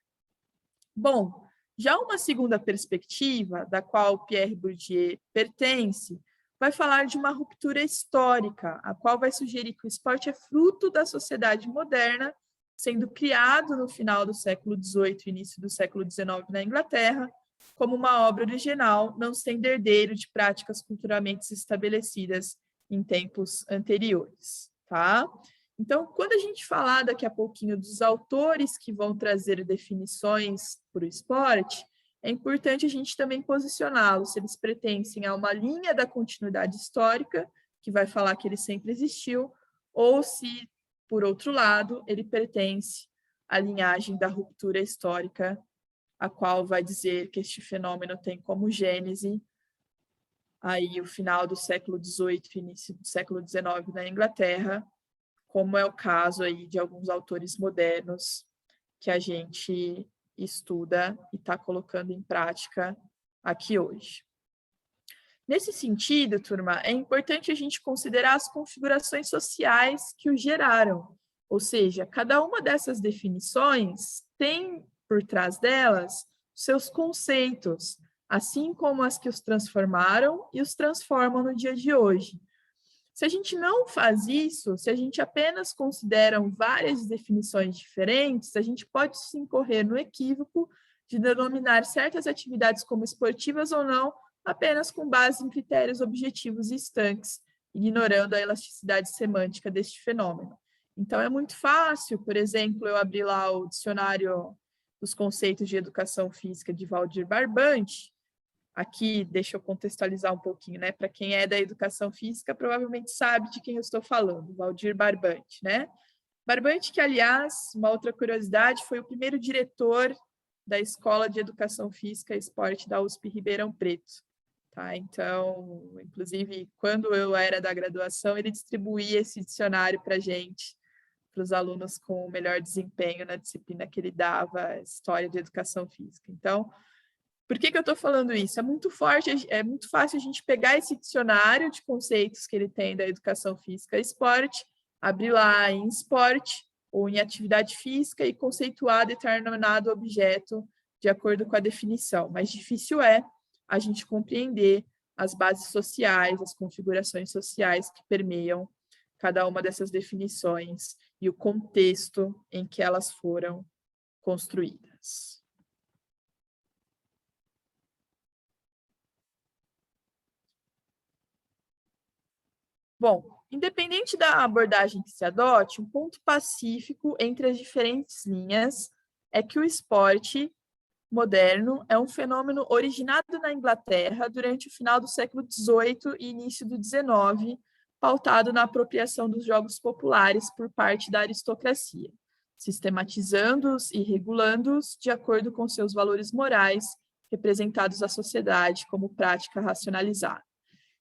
Bom, já uma segunda perspectiva, da qual Pierre Bourdieu pertence, vai falar de uma ruptura histórica, a qual vai sugerir que o esporte é fruto da sociedade moderna, sendo criado no final do século XVIII e início do século XIX na Inglaterra, como uma obra original, não sendo herdeiro de práticas culturalmente estabelecidas em tempos anteriores, tá? Então, quando a gente falar daqui a pouquinho dos autores que vão trazer definições para o esporte, é importante a gente também posicioná-los, se eles pertencem a uma linha da continuidade histórica, que vai falar que ele sempre existiu, ou se, por outro lado, ele pertence à linhagem da ruptura histórica, a qual vai dizer que este fenômeno tem como gênese aí o final do século XVIII e início do século XIX na Inglaterra, como é o caso aí de alguns autores modernos que a gente estuda e está colocando em prática aqui hoje. Nesse sentido, turma, é importante a gente considerar as configurações sociais que o geraram, ou seja, cada uma dessas definições tem por trás delas seus conceitos, assim como as que os transformaram e os transformam no dia de hoje. Se a gente não faz isso, se a gente apenas considera várias definições diferentes, a gente pode se incorrer no equívoco de denominar certas atividades como esportivas ou não, apenas com base em critérios objetivos e estanques, ignorando a elasticidade semântica deste fenômeno. Então, é muito fácil, por exemplo, eu abrir lá o dicionário dos conceitos de educação física de Valdir Barbante. Aqui, deixa eu contextualizar um pouquinho, né? Para quem é da educação física, provavelmente sabe de quem eu estou falando, Valdir Barbante, né? Barbante, que, aliás, uma outra curiosidade, foi o primeiro diretor da Escola de Educação Física e Esporte da USP Ribeirão Preto. Tá? Então, inclusive, quando eu era da graduação, ele distribuía esse dicionário para a gente, para os alunos com o melhor desempenho na disciplina que ele dava, História de Educação Física. Então, por que eu estou falando isso? É muito forte, é muito fácil a gente pegar esse dicionário de conceitos que ele tem da educação física e esporte, abrir lá em esporte ou em atividade física e conceituar determinado objeto de acordo com a definição. Mas difícil é a gente compreender as bases sociais, as configurações sociais que permeiam cada uma dessas definições e o contexto em que elas foram construídas. Bom, independente da abordagem que se adote, um ponto pacífico entre as diferentes linhas é que o esporte moderno é um fenômeno originado na Inglaterra durante o final do século XVIII e início do XIX, pautado na apropriação dos jogos populares por parte da aristocracia, sistematizando-os e regulando-os de acordo com seus valores morais, representados à sociedade como prática racionalizada.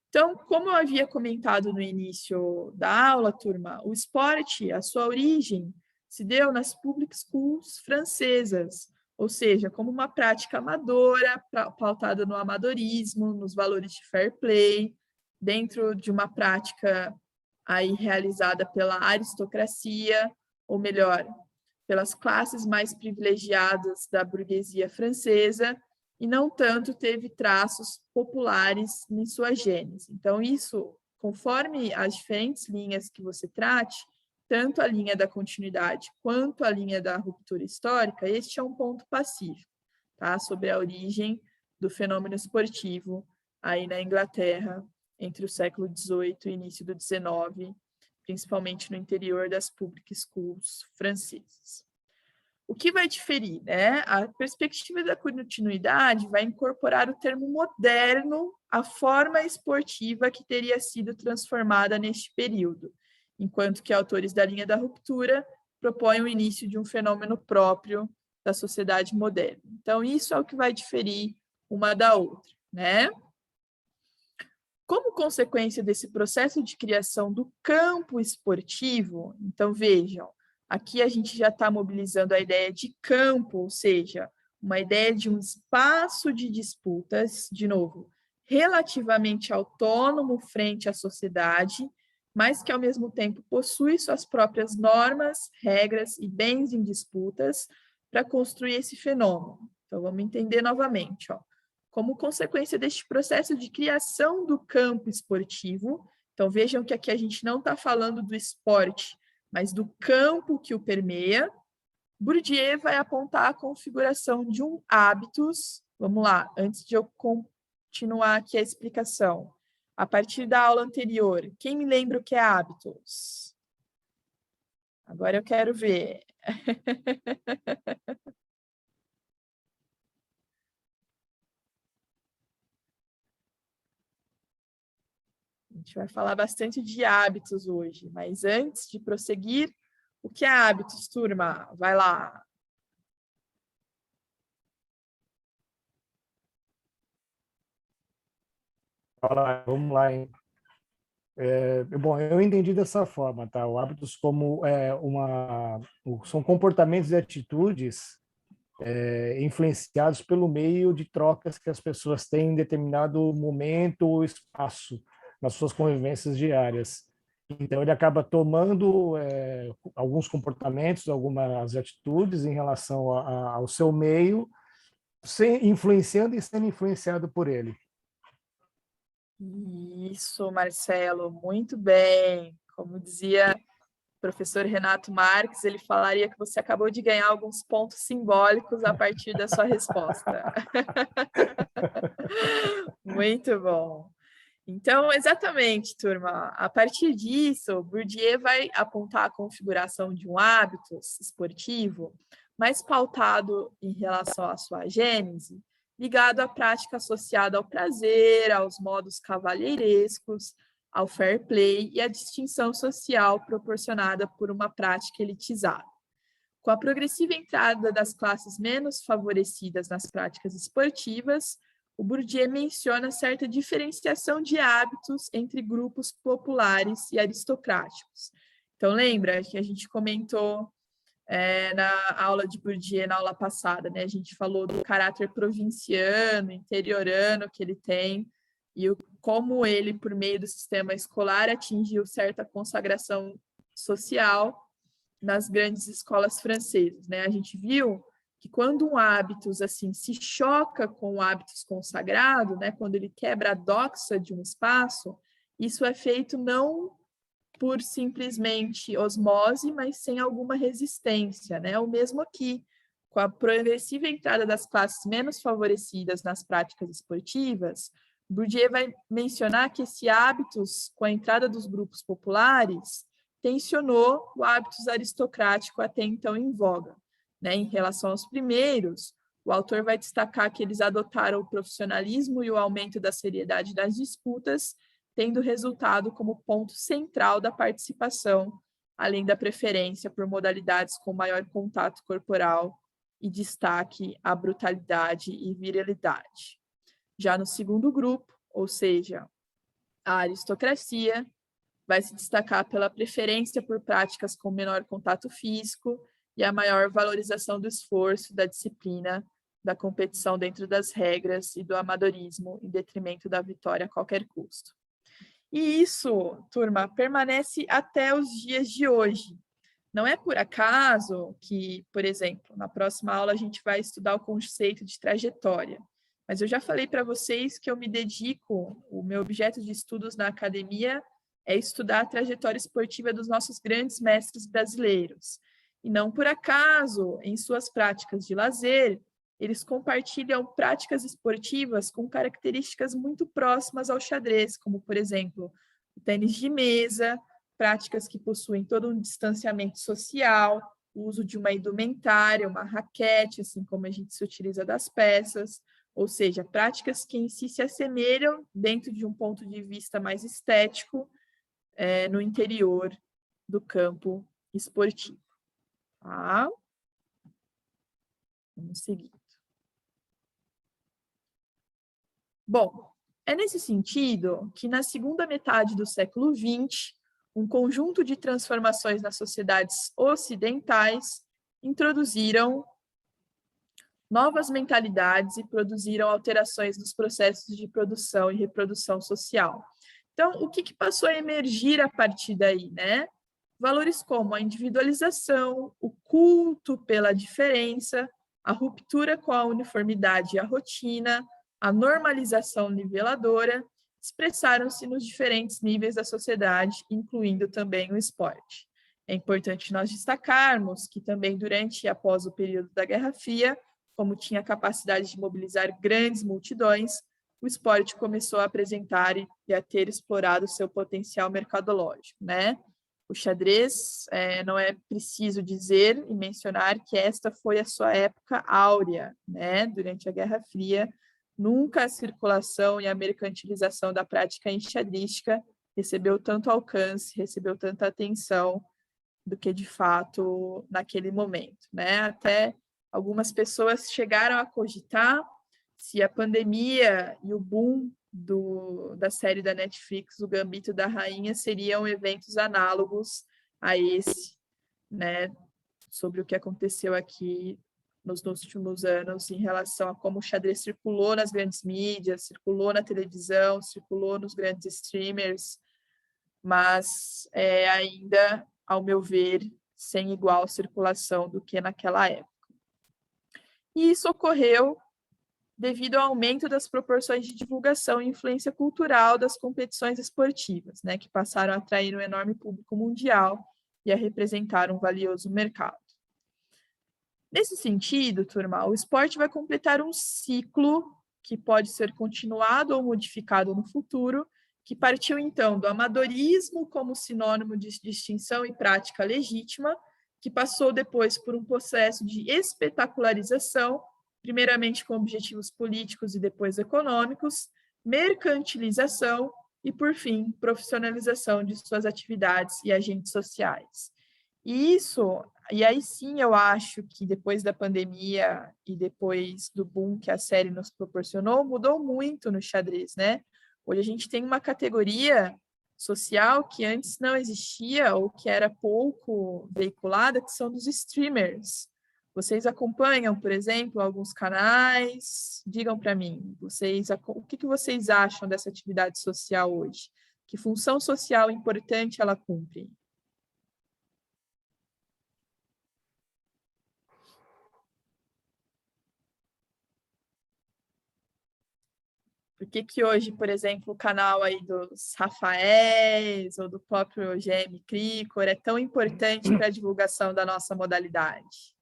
Então, como eu havia comentado no início da aula, turma, o esporte, a sua origem, se deu nas public schools francesas, ou seja, como uma prática amadora, pautada no amadorismo, nos valores de fair play, dentro de uma prática aí realizada pela aristocracia, ou melhor, pelas classes mais privilegiadas da burguesia francesa, e não tanto teve traços populares em sua gênese. Então, isso, conforme as diferentes linhas que você trate, tanto a linha da continuidade quanto a linha da ruptura histórica, este é um ponto pacífico, tá? Sobre a origem do fenômeno esportivo aí na Inglaterra, entre o século XVIII e início do XIX, principalmente no interior das public schools francesas. O que vai diferir, né? A perspectiva da continuidade vai incorporar o termo moderno à forma esportiva que teria sido transformada neste período, enquanto que autores da linha da ruptura propõem o início de um fenômeno próprio da sociedade moderna. Então, isso é o que vai diferir uma da outra, né? Como consequência desse processo de criação do campo esportivo, então vejam, aqui a gente já está mobilizando a ideia de campo, ou seja, uma ideia de um espaço de disputas, de novo, relativamente autônomo frente à sociedade, mas que ao mesmo tempo possui suas próprias normas, regras e bens em disputas para construir esse fenômeno. Então vamos entender novamente, ó. Como consequência deste processo de criação do campo esportivo, então vejam que aqui a gente não está falando do esporte, mas do campo que o permeia, Bourdieu vai apontar a configuração de um hábitus. Vamos lá, antes de eu continuar aqui a explicação. A partir da aula anterior, quem me lembra o que é hábitos? Agora eu quero ver. A gente vai falar bastante de hábitos hoje, mas antes de prosseguir, o que é hábitos, turma? Vai lá. Vamos lá, hein? Bom, eu entendi dessa forma, tá? O hábitos como são comportamentos e atitudes influenciados pelo meio de trocas que as pessoas têm em determinado momento ou espaço nas suas convivências diárias. Então, ele acaba tomando alguns comportamentos, algumas atitudes em relação ao seu meio, influenciando e sendo influenciado por ele. Isso, Marcelo, muito bem. Como dizia o professor Renato Marques, ele falaria que você acabou de ganhar alguns pontos simbólicos a partir da sua resposta. Muito bom. Então, exatamente, turma. A partir disso, Bourdieu vai apontar a configuração de um hábito esportivo mais pautado em relação à sua gênese, ligado à prática associada ao prazer, aos modos cavalheirescos, ao fair play e à distinção social proporcionada por uma prática elitizada. Com a progressiva entrada das classes menos favorecidas nas práticas esportivas, o Bourdieu menciona certa diferenciação de hábitos entre grupos populares e aristocráticos. Então, lembra que a gente comentou na aula de Bourdieu, na aula passada, né? A gente falou do caráter provinciano, interiorano que ele tem, e como ele, por meio do sistema escolar, atingiu certa consagração social nas grandes escolas francesas, né? A gente viu que quando um hábitos assim se choca com o hábitos consagrado, né? Quando ele quebra a doxa de um espaço, isso é feito não por simplesmente osmose, mas sem alguma resistência, né? O mesmo aqui, com a progressiva entrada das classes menos favorecidas nas práticas esportivas, Bourdieu vai mencionar que esse hábitos, com a entrada dos grupos populares, tensionou o hábitos aristocrático até então em voga, né? Em relação aos primeiros, o autor vai destacar que eles adotaram o profissionalismo e o aumento da seriedade das disputas, tendo resultado como ponto central da participação, além da preferência por modalidades com maior contato corporal e destaque à brutalidade e virilidade. Já no segundo grupo, ou seja, a aristocracia, vai se destacar pela preferência por práticas com menor contato físico e a maior valorização do esforço, da disciplina, da competição dentro das regras e do amadorismo, em detrimento da vitória a qualquer custo. E isso, turma, permanece até os dias de hoje. Não é por acaso que, por exemplo, na próxima aula a gente vai estudar o conceito de trajetória. Mas eu já falei para vocês que eu me dedico, o meu objeto de estudos na academia é estudar a trajetória esportiva dos nossos grandes mestres brasileiros. E não por acaso, em suas práticas de lazer, eles compartilham práticas esportivas com características muito próximas ao xadrez, como, por exemplo, o tênis de mesa, práticas que possuem todo um distanciamento social, o uso de uma indumentária, uma raquete, assim como a gente se utiliza das peças, ou seja, práticas que em si se assemelham, dentro de um ponto de vista mais estético, no interior do campo esportivo. Tá? Vamos seguir. Bom, é nesse sentido que, na segunda metade do século XX, um conjunto de transformações nas sociedades ocidentais introduziram novas mentalidades e produziram alterações nos processos de produção e reprodução social. Então, o que passou a emergir a partir daí, né? Valores como a individualização, o culto pela diferença, a ruptura com a uniformidade e a rotina, a normalização niveladora, expressaram-se nos diferentes níveis da sociedade, incluindo também o esporte. É importante nós destacarmos que também durante e após o período da Guerra Fria, como tinha a capacidade de mobilizar grandes multidões, o esporte começou a apresentar e a ter explorado seu potencial mercadológico, né? O xadrez, não é preciso dizer e mencionar que esta foi a sua época áurea, né? Durante a Guerra Fria, nunca a circulação e a mercantilização da prática enxadrística recebeu tanto alcance, recebeu tanta atenção do que, de fato, naquele momento, né? Até algumas pessoas chegaram a cogitar se a pandemia e o boom da série da Netflix, O Gambito da Rainha, seriam eventos análogos a esse, né, sobre o que aconteceu aqui nos últimos anos em relação a como o xadrez circulou nas grandes mídias, circulou na televisão, circulou nos grandes streamers, mas ainda, ao meu ver, sem igual circulação do que naquela época. E isso ocorreu devido ao aumento das proporções de divulgação e influência cultural das competições esportivas, né, que passaram a atrair um enorme público mundial e a representar um valioso mercado. Nesse sentido, turma, o esporte vai completar um ciclo que pode ser continuado ou modificado no futuro, que partiu, então, do amadorismo como sinônimo de distinção e prática legítima, que passou depois por um processo de espetacularização, primeiramente com objetivos políticos e depois econômicos, mercantilização e, por fim, profissionalização de suas atividades e agentes sociais. E aí sim eu acho que depois da pandemia e depois do boom que a série nos proporcionou, mudou muito no xadrez, né? Hoje a gente tem uma categoria social que antes não existia ou que era pouco veiculada, que são dos streamers. Vocês acompanham, por exemplo, alguns canais? Digam para mim, o que vocês acham dessa atividade social hoje? Que função social importante ela cumpre? Por que hoje, por exemplo, o canal aí dos Rafaéis ou do próprio GM Cricor é tão importante para a divulgação da nossa modalidade?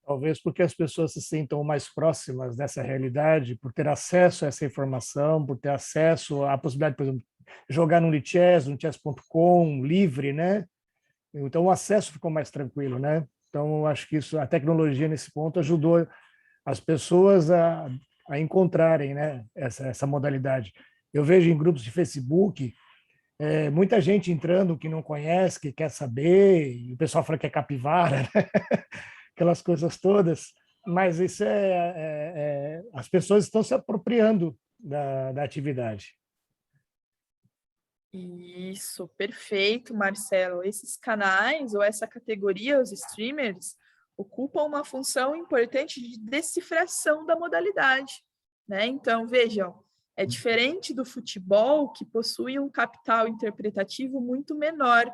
Talvez porque as pessoas se sintam mais próximas dessa realidade, por ter acesso a essa informação, por ter acesso à possibilidade, por exemplo, de jogar no Lichess, no chess.com, livre, né? Então, o acesso ficou mais tranquilo, né? Então, acho que a tecnologia, nesse ponto, ajudou as pessoas a encontrarem, né, essa modalidade. Eu vejo em grupos de Facebook muita gente entrando que não conhece, que quer saber, e o pessoal fala que é capivara, né? Aquelas coisas todas, mas isso as pessoas estão se apropriando da atividade. Isso, perfeito, Marcelo. Esses canais ou essa categoria, os streamers, ocupam uma função importante de decifração da modalidade, né? Então, vejam, é diferente do futebol, que possui um capital interpretativo muito menor,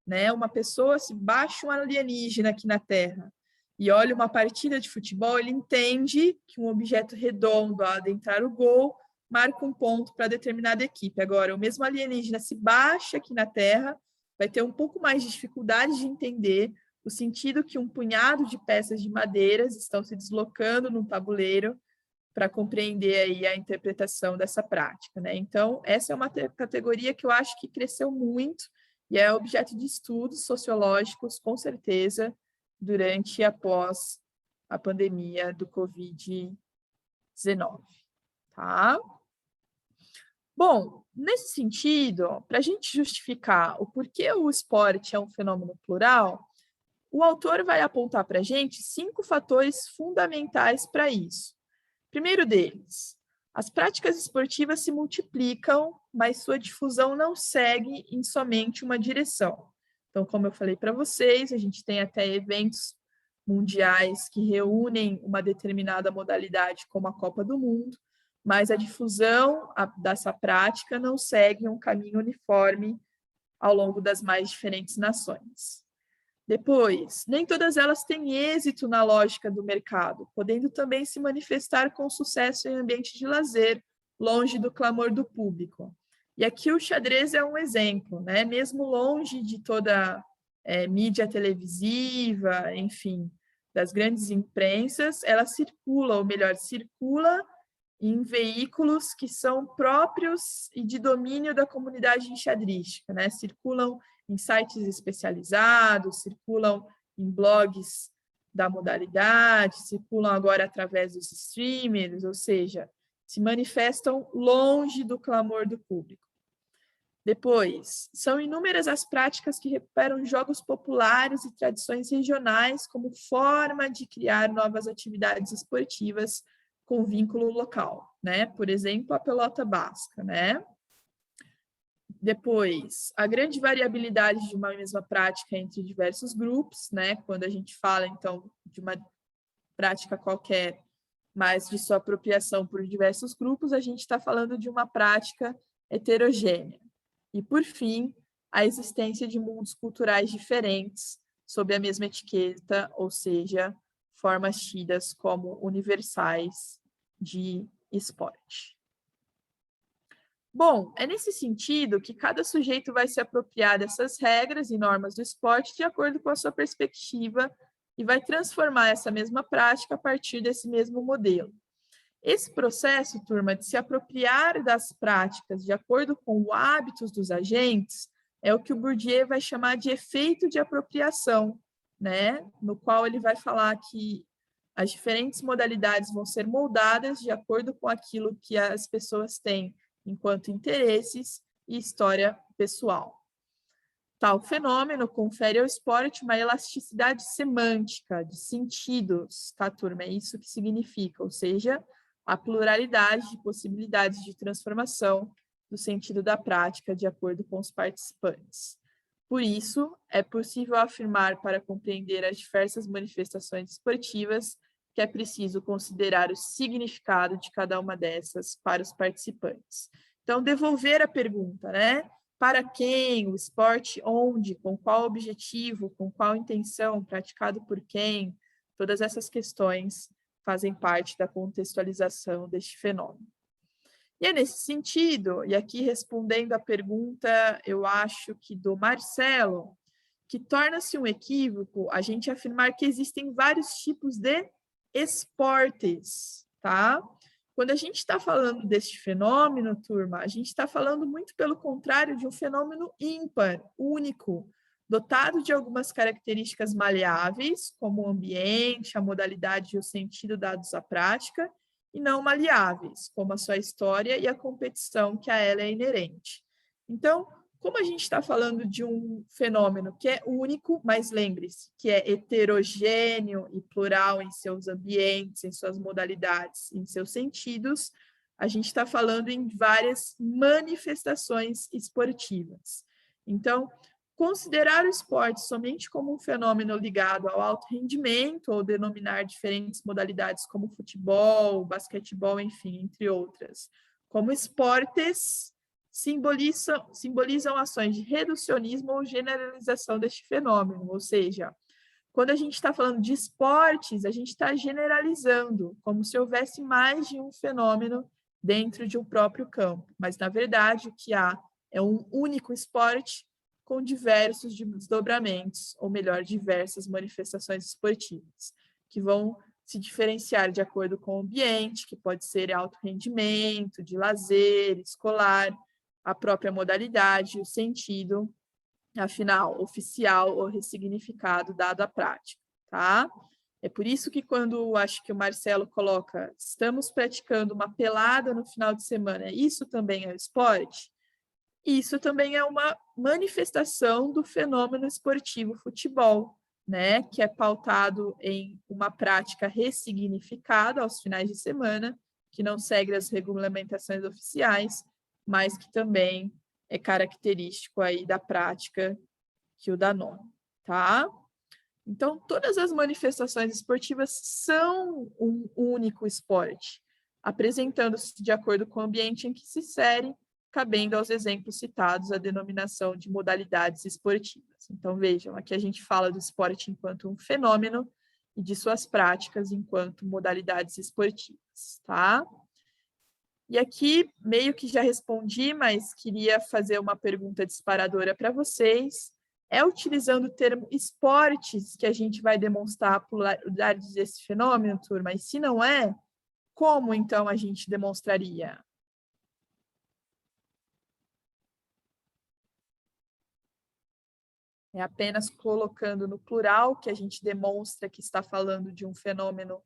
né? Uma pessoa, se baixa um alienígena aqui na Terra e olha uma partida de futebol, ele entende que um objeto redondo ao adentrar o gol marca um ponto para determinada equipe. Agora, o mesmo alienígena se baixa aqui na Terra, vai ter um pouco mais de dificuldade de entender o sentido que um punhado de peças de madeiras estão se deslocando no tabuleiro para compreender aí a interpretação dessa prática, né? Então, essa é uma categoria que eu acho que cresceu muito e é objeto de estudos sociológicos, com certeza, durante e após a pandemia do Covid-19, tá? Bom, nesse sentido, para a gente justificar o porquê o esporte é um fenômeno plural, o autor vai apontar para a gente 5 fatores fundamentais para isso. Primeiro deles, as práticas esportivas se multiplicam, mas sua difusão não segue em somente uma direção. Então, como eu falei para vocês, a gente tem até eventos mundiais que reúnem uma determinada modalidade, como a Copa do Mundo, mas a difusão dessa prática não segue um caminho uniforme ao longo das mais diferentes nações. Depois, nem todas elas têm êxito na lógica do mercado, podendo também se manifestar com sucesso em ambiente de lazer, longe do clamor do público. E aqui o xadrez é um exemplo, né? Mesmo longe de toda mídia televisiva, enfim, das grandes imprensas, ela circula, ou melhor, circula em veículos que são próprios e de domínio da comunidade enxadrística, né? Circulam em sites especializados, circulam em blogs da modalidade, circulam agora através dos streamers, ou seja, se manifestam longe do clamor do público. Depois, são inúmeras as práticas que recuperam jogos populares e tradições regionais como forma de criar novas atividades esportivas com vínculo local, né? Por exemplo, a pelota basca, né? Depois, a grande variabilidade de uma mesma prática entre diversos grupos, né? Quando a gente fala, então, de uma prática qualquer, mas de sua apropriação por diversos grupos, a gente está falando de uma prática heterogênea. E, por fim, a existência de mundos culturais diferentes sob a mesma etiqueta, ou seja, formas tidas como universais de esporte. Bom, é nesse sentido que cada sujeito vai se apropriar dessas regras e normas do esporte de acordo com a sua perspectiva e vai transformar essa mesma prática a partir desse mesmo modelo. Esse processo, turma, de se apropriar das práticas de acordo com os hábitos dos agentes é o que o Bourdieu vai chamar de efeito de apropriação, né? No qual ele vai falar que as diferentes modalidades vão ser moldadas de acordo com aquilo que as pessoas têm enquanto interesses e história pessoal. Tal fenômeno confere ao esporte uma elasticidade semântica, de sentidos, tá, turma? É isso que significa, ou seja, a pluralidade de possibilidades de transformação do sentido da prática de acordo com os participantes. Por isso, é possível afirmar, para compreender as diversas manifestações esportivas, que é preciso considerar o significado de cada uma dessas para os participantes. Então, devolver a pergunta, né? Para quem, o esporte, onde, com qual objetivo, com qual intenção, praticado por quem, todas essas questões fazem parte da contextualização deste fenômeno. E é nesse sentido, e aqui respondendo à pergunta, eu acho que do Marcelo, que torna-se um equívoco a gente afirmar que existem vários tipos de esportes, tá? Quando a gente está falando deste fenômeno, turma, a gente está falando muito pelo contrário de um fenômeno ímpar, único, dotado de algumas características maleáveis, como o ambiente, a modalidade e o sentido dados à prática, e não maleáveis, como a sua história e a competição que a ela é inerente. Então, como a gente está falando de um fenômeno que é único, mas lembre-se que é heterogêneo e plural em seus ambientes, em suas modalidades, em seus sentidos, a gente está falando em várias manifestações esportivas. Então, considerar o esporte somente como um fenômeno ligado ao alto rendimento, ou denominar diferentes modalidades como futebol, basquetebol, enfim, entre outras, como esportes, simbolizam ações de reducionismo ou generalização deste fenômeno, ou seja, quando a gente está falando de esportes, a gente está generalizando, como se houvesse mais de um fenômeno dentro de um próprio campo, mas, na verdade, o que há é um único esporte com diversos desdobramentos, ou melhor, diversas manifestações esportivas, que vão se diferenciar de acordo com o ambiente, que pode ser alto rendimento, de lazer, escolar, a própria modalidade, o sentido, afinal, oficial ou ressignificado dado à prática, tá? É por isso que quando acho que o Marcelo coloca, estamos praticando uma pelada no final de semana, isso também é esporte? Isso também é uma manifestação do fenômeno esportivo futebol, né? Que é pautado em uma prática ressignificada aos finais de semana, que não segue as regulamentações oficiais, mas que também é característico aí da prática que o dá nome, tá? Então, todas as manifestações esportivas são um único esporte, apresentando-se de acordo com o ambiente em que se insere, cabendo aos exemplos citados a denominação de modalidades esportivas. Então, vejam, aqui a gente fala do esporte enquanto um fenômeno e de suas práticas enquanto modalidades esportivas, tá? E aqui, meio que já respondi, mas queria fazer uma pergunta disparadora para vocês. É utilizando o termo esportes que a gente vai demonstrar a pluralidade desse fenômeno, turma? E se não é, como então a gente demonstraria? É apenas colocando no plural que a gente demonstra que está falando de um fenômeno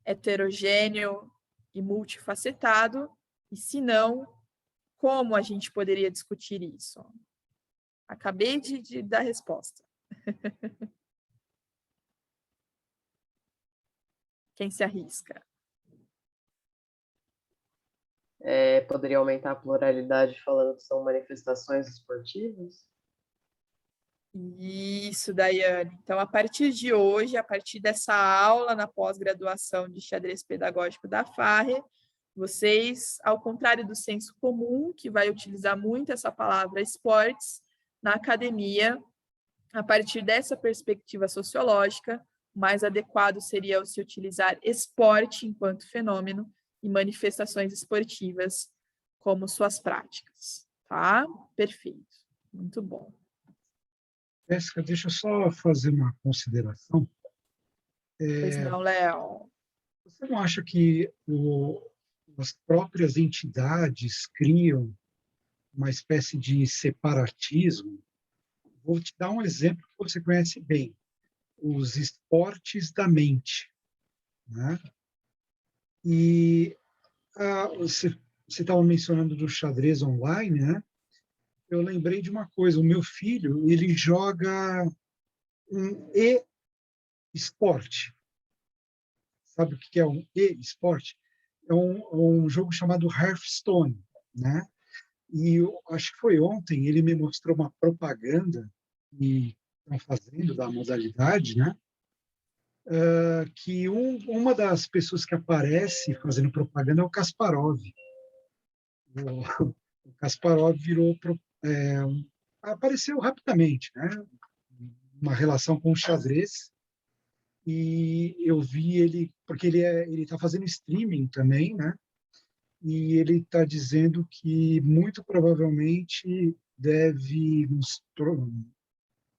heterogêneo e multifacetado, e se não, como a gente poderia discutir isso? Acabei de dar a resposta. Quem se arrisca? Poderia aumentar a pluralidade falando que são manifestações esportivas? Isso, Daiane. Então, a partir de hoje, a partir dessa aula na pós-graduação de xadrez pedagógico da FARRE, vocês, ao contrário do senso comum, que vai utilizar muito essa palavra esportes, na academia, a partir dessa perspectiva sociológica, o mais adequado seria se utilizar esporte enquanto fenômeno e manifestações esportivas como suas práticas, tá? Perfeito, muito bom. Jéssica, deixa eu só fazer uma consideração. Pois não, Léo. Você não acha que as próprias entidades criam uma espécie de separatismo? Vou te dar um exemplo que você conhece bem: os esportes da mente, né? E você estava mencionando do xadrez online, né? Eu lembrei de uma coisa: o meu filho, ele joga um e-esporte. Sabe o que é um e-esporte? É um jogo chamado Hearthstone, né? E eu acho que foi ontem, ele me mostrou uma propaganda que estão fazendo da modalidade, né? Que uma das pessoas que aparece fazendo propaganda é o Kasparov. O Kasparov apareceu rapidamente, né? Uma relação com o xadrez, e eu vi ele, porque ele está fazendo streaming também, né? E ele está dizendo que muito provavelmente deve,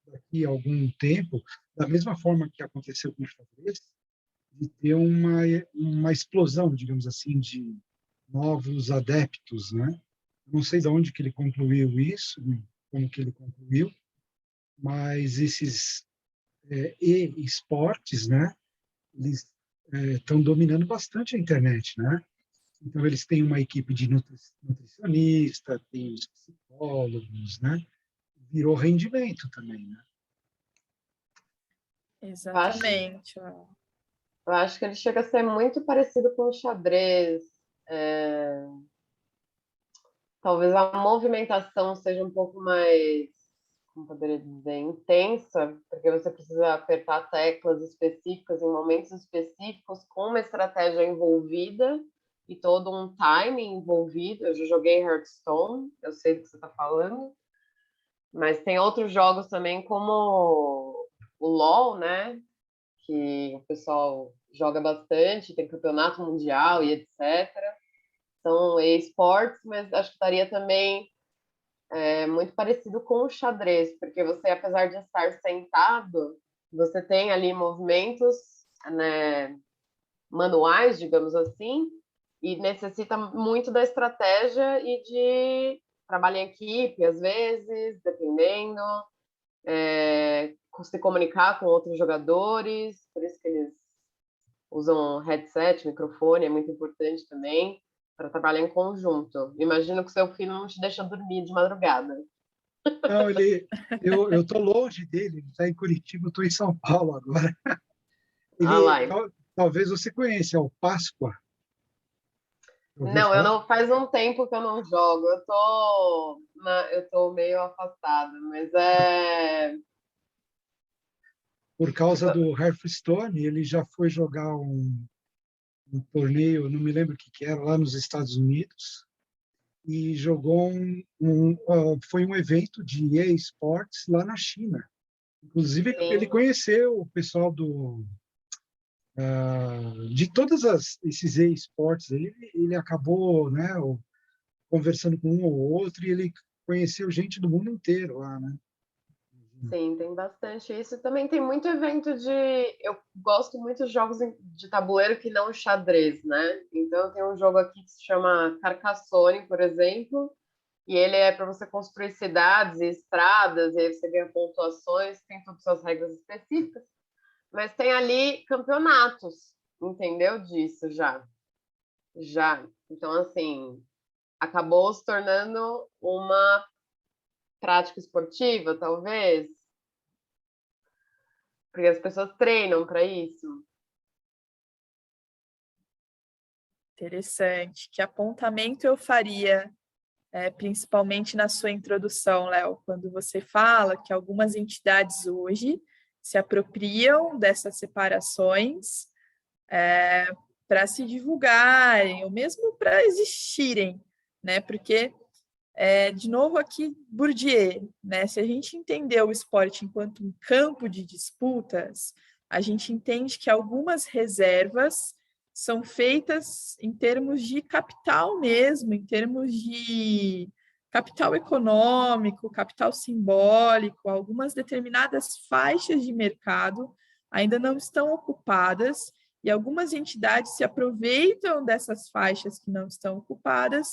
daqui a algum tempo, da mesma forma que aconteceu com o xadrez, de ter uma explosão, digamos assim, de novos adeptos, né? Não sei de onde que ele concluiu isso, como que ele concluiu, mas esses e-esportes, né? Eles estão dominando bastante a internet, né? Então, eles têm uma equipe de nutricionista, tem os psicólogos, né? Virou rendimento também, né? Exatamente. Eu acho que ele chega a ser muito parecido com o xadrez. Talvez a movimentação seja um pouco mais, como poderia dizer, intensa, porque você precisa apertar teclas específicas em momentos específicos, com uma estratégia envolvida e todo um timing envolvido. Eu já joguei Hearthstone, eu sei do que você está falando, mas tem outros jogos também, como o LoL, né? Que o pessoal joga bastante, tem campeonato mundial e etc. São esportes, mas acho que estaria também muito parecido com o xadrez, porque você, apesar de estar sentado, você tem ali movimentos, né, manuais, digamos assim, e necessita muito da estratégia e de trabalho em equipe, às vezes, dependendo, se comunicar com outros jogadores, por isso que eles usam headset, microfone, é muito importante também, para trabalhar em conjunto. Imagino que seu filho não te deixa dormir de madrugada. Não, eu estou longe dele, ele está em Curitiba, eu estou em São Paulo agora. Ah Ele, lá. talvez você conheça, é o Páscoa. Ouviu Não, eu falar? não faz um tempo que eu não jogo. Eu tô meio afastada, mas Por causa do Hearthstone, ele já foi jogar um torneio, não me lembro o que era, lá nos Estados Unidos, e jogou foi um evento de e-sports lá na China. Inclusive, ele sim. conheceu o pessoal de todos esses e-sports. Ele acabou, né, conversando com um ou outro, e ele conheceu gente do mundo inteiro lá, né? Sim, tem bastante isso. Também tem muito evento de. Eu gosto muito de jogos de tabuleiro que não xadrez, né? Então, tem um jogo aqui que se chama Carcassonne, por exemplo, e ele é para você construir cidades e estradas, e aí você ganha pontuações, tem todas as regras específicas, mas tem ali campeonatos, entendeu? Disso já. Já. Então, assim, acabou se tornando uma prática esportiva, talvez, porque as pessoas treinam para isso. Interessante. Que apontamento eu faria, principalmente na sua introdução, Léo, quando você fala que algumas entidades hoje se apropriam dessas separações para se divulgarem, ou mesmo para existirem, né? Porque, de novo aqui, Bourdieu, né? Se a gente entender o esporte enquanto um campo de disputas, a gente entende que algumas reservas são feitas em termos de capital mesmo, em termos de capital econômico, capital simbólico, algumas determinadas faixas de mercado ainda não estão ocupadas e algumas entidades se aproveitam dessas faixas que não estão ocupadas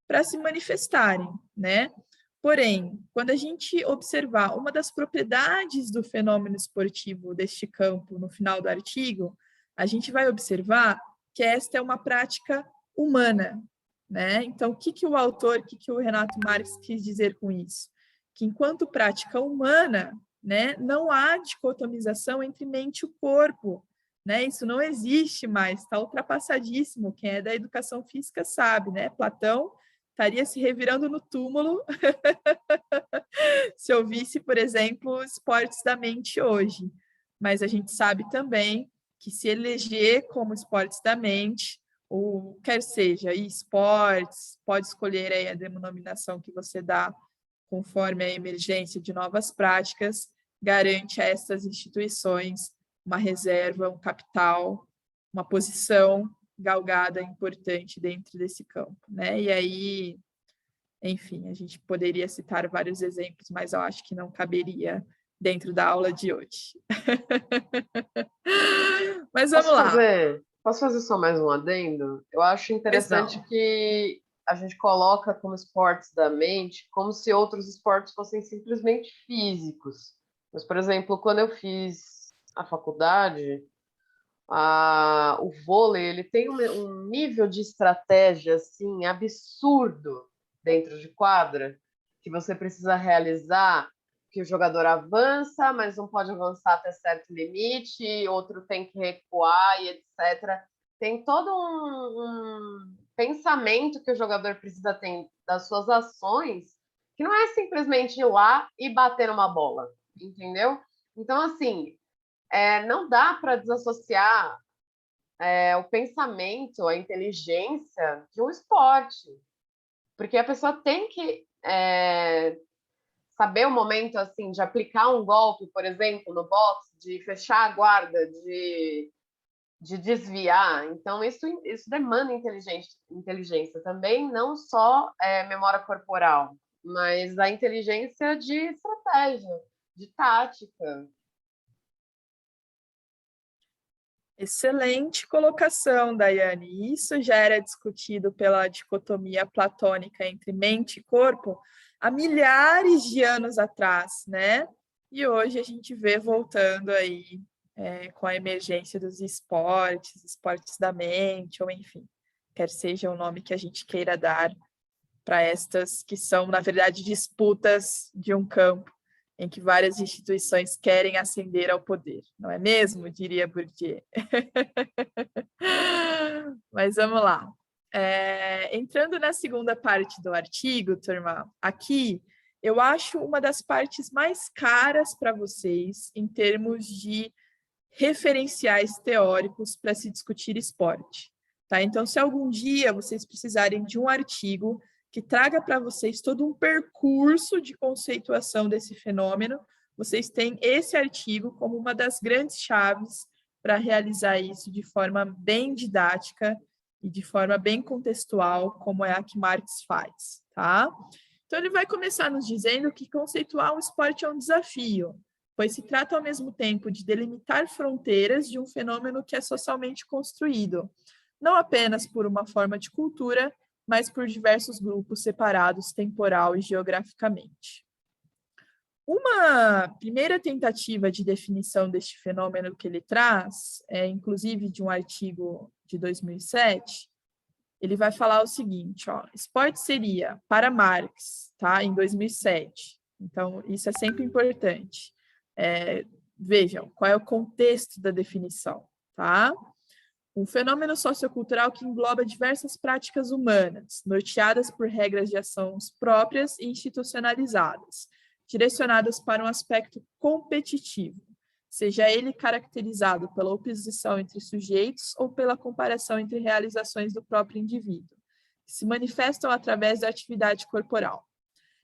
para se manifestarem, né? Porém, quando a gente observar uma das propriedades do fenômeno esportivo deste campo no final do artigo, a gente vai observar que esta é uma prática humana, né? Então, o que o autor, o que o Renato Marx quis dizer com isso? Que enquanto prática humana, né, não há dicotomização entre mente e o corpo, né? Isso não existe mais, está ultrapassadíssimo. Quem é da educação física sabe, né? Platão estaria se revirando no túmulo se eu visse, por exemplo, esportes da mente hoje. Mas a gente sabe também que se eleger como esportes da mente, ou quer seja esportes, pode escolher aí a denominação que você dá conforme a emergência de novas práticas, garante a essas instituições uma reserva, um capital, uma posição galgada importante dentro desse campo, né? E aí, enfim, a gente poderia citar vários exemplos, mas eu acho que não caberia dentro da aula de hoje. Mas vamos lá. Posso fazer só mais um adendo? Eu acho interessante que a gente coloca como esportes da mente como se outros esportes fossem simplesmente físicos. Mas, por exemplo, quando eu fiz a faculdade, o vôlei ele tem um nível de estratégia assim, absurdo dentro de quadra, que você precisa realizar, que o jogador avança, mas não pode avançar até certo limite, outro tem que recuar e etc. Tem todo um pensamento que o jogador precisa ter das suas ações, que não é simplesmente ir lá e bater numa bola, entendeu? Então, assim, não dá para desassociar o pensamento, a inteligência de um esporte, porque a pessoa tem que saber o momento assim de aplicar um golpe, por exemplo, no boxe, de fechar a guarda, de desviar. Então, isso demanda inteligência também, não só memória corporal, mas a inteligência de estratégia, de tática. Excelente colocação, Daiane. Isso já era discutido pela dicotomia platônica entre mente e corpo há milhares de anos atrás, né? E hoje a gente vê voltando aí com a emergência dos esportes da mente, ou enfim, quer seja o nome que a gente queira dar para estas que são, na verdade, disputas de um campo em que várias instituições querem ascender ao poder, não é mesmo? Diria Bourdieu. Mas vamos lá. Entrando na segunda parte do artigo, turma, aqui eu acho uma das partes mais caras para vocês em termos de referenciais teóricos para se discutir esporte. Tá? Então, se algum dia vocês precisarem de um artigo que traga para vocês todo um percurso de conceituação desse fenômeno, vocês têm esse artigo como uma das grandes chaves para realizar isso de forma bem didática e de forma bem contextual, como é a que Marx faz, tá? Então, ele vai começar nos dizendo que conceituar um esporte é um desafio, pois se trata ao mesmo tempo de delimitar fronteiras de um fenômeno que é socialmente construído, não apenas por uma forma de cultura, mas por diversos grupos separados temporal e geograficamente. Uma primeira tentativa de definição deste fenômeno que ele traz, inclusive de um artigo de 2007, ele vai falar o seguinte, esporte seria, para Marx, tá, em 2007, então isso é sempre importante. Vejam, qual é o contexto da definição, tá? Um fenômeno sociocultural que engloba diversas práticas humanas, norteadas por regras de ações próprias e institucionalizadas, direcionadas para um aspecto competitivo, seja ele caracterizado pela oposição entre sujeitos ou pela comparação entre realizações do próprio indivíduo, que se manifestam através da atividade corporal.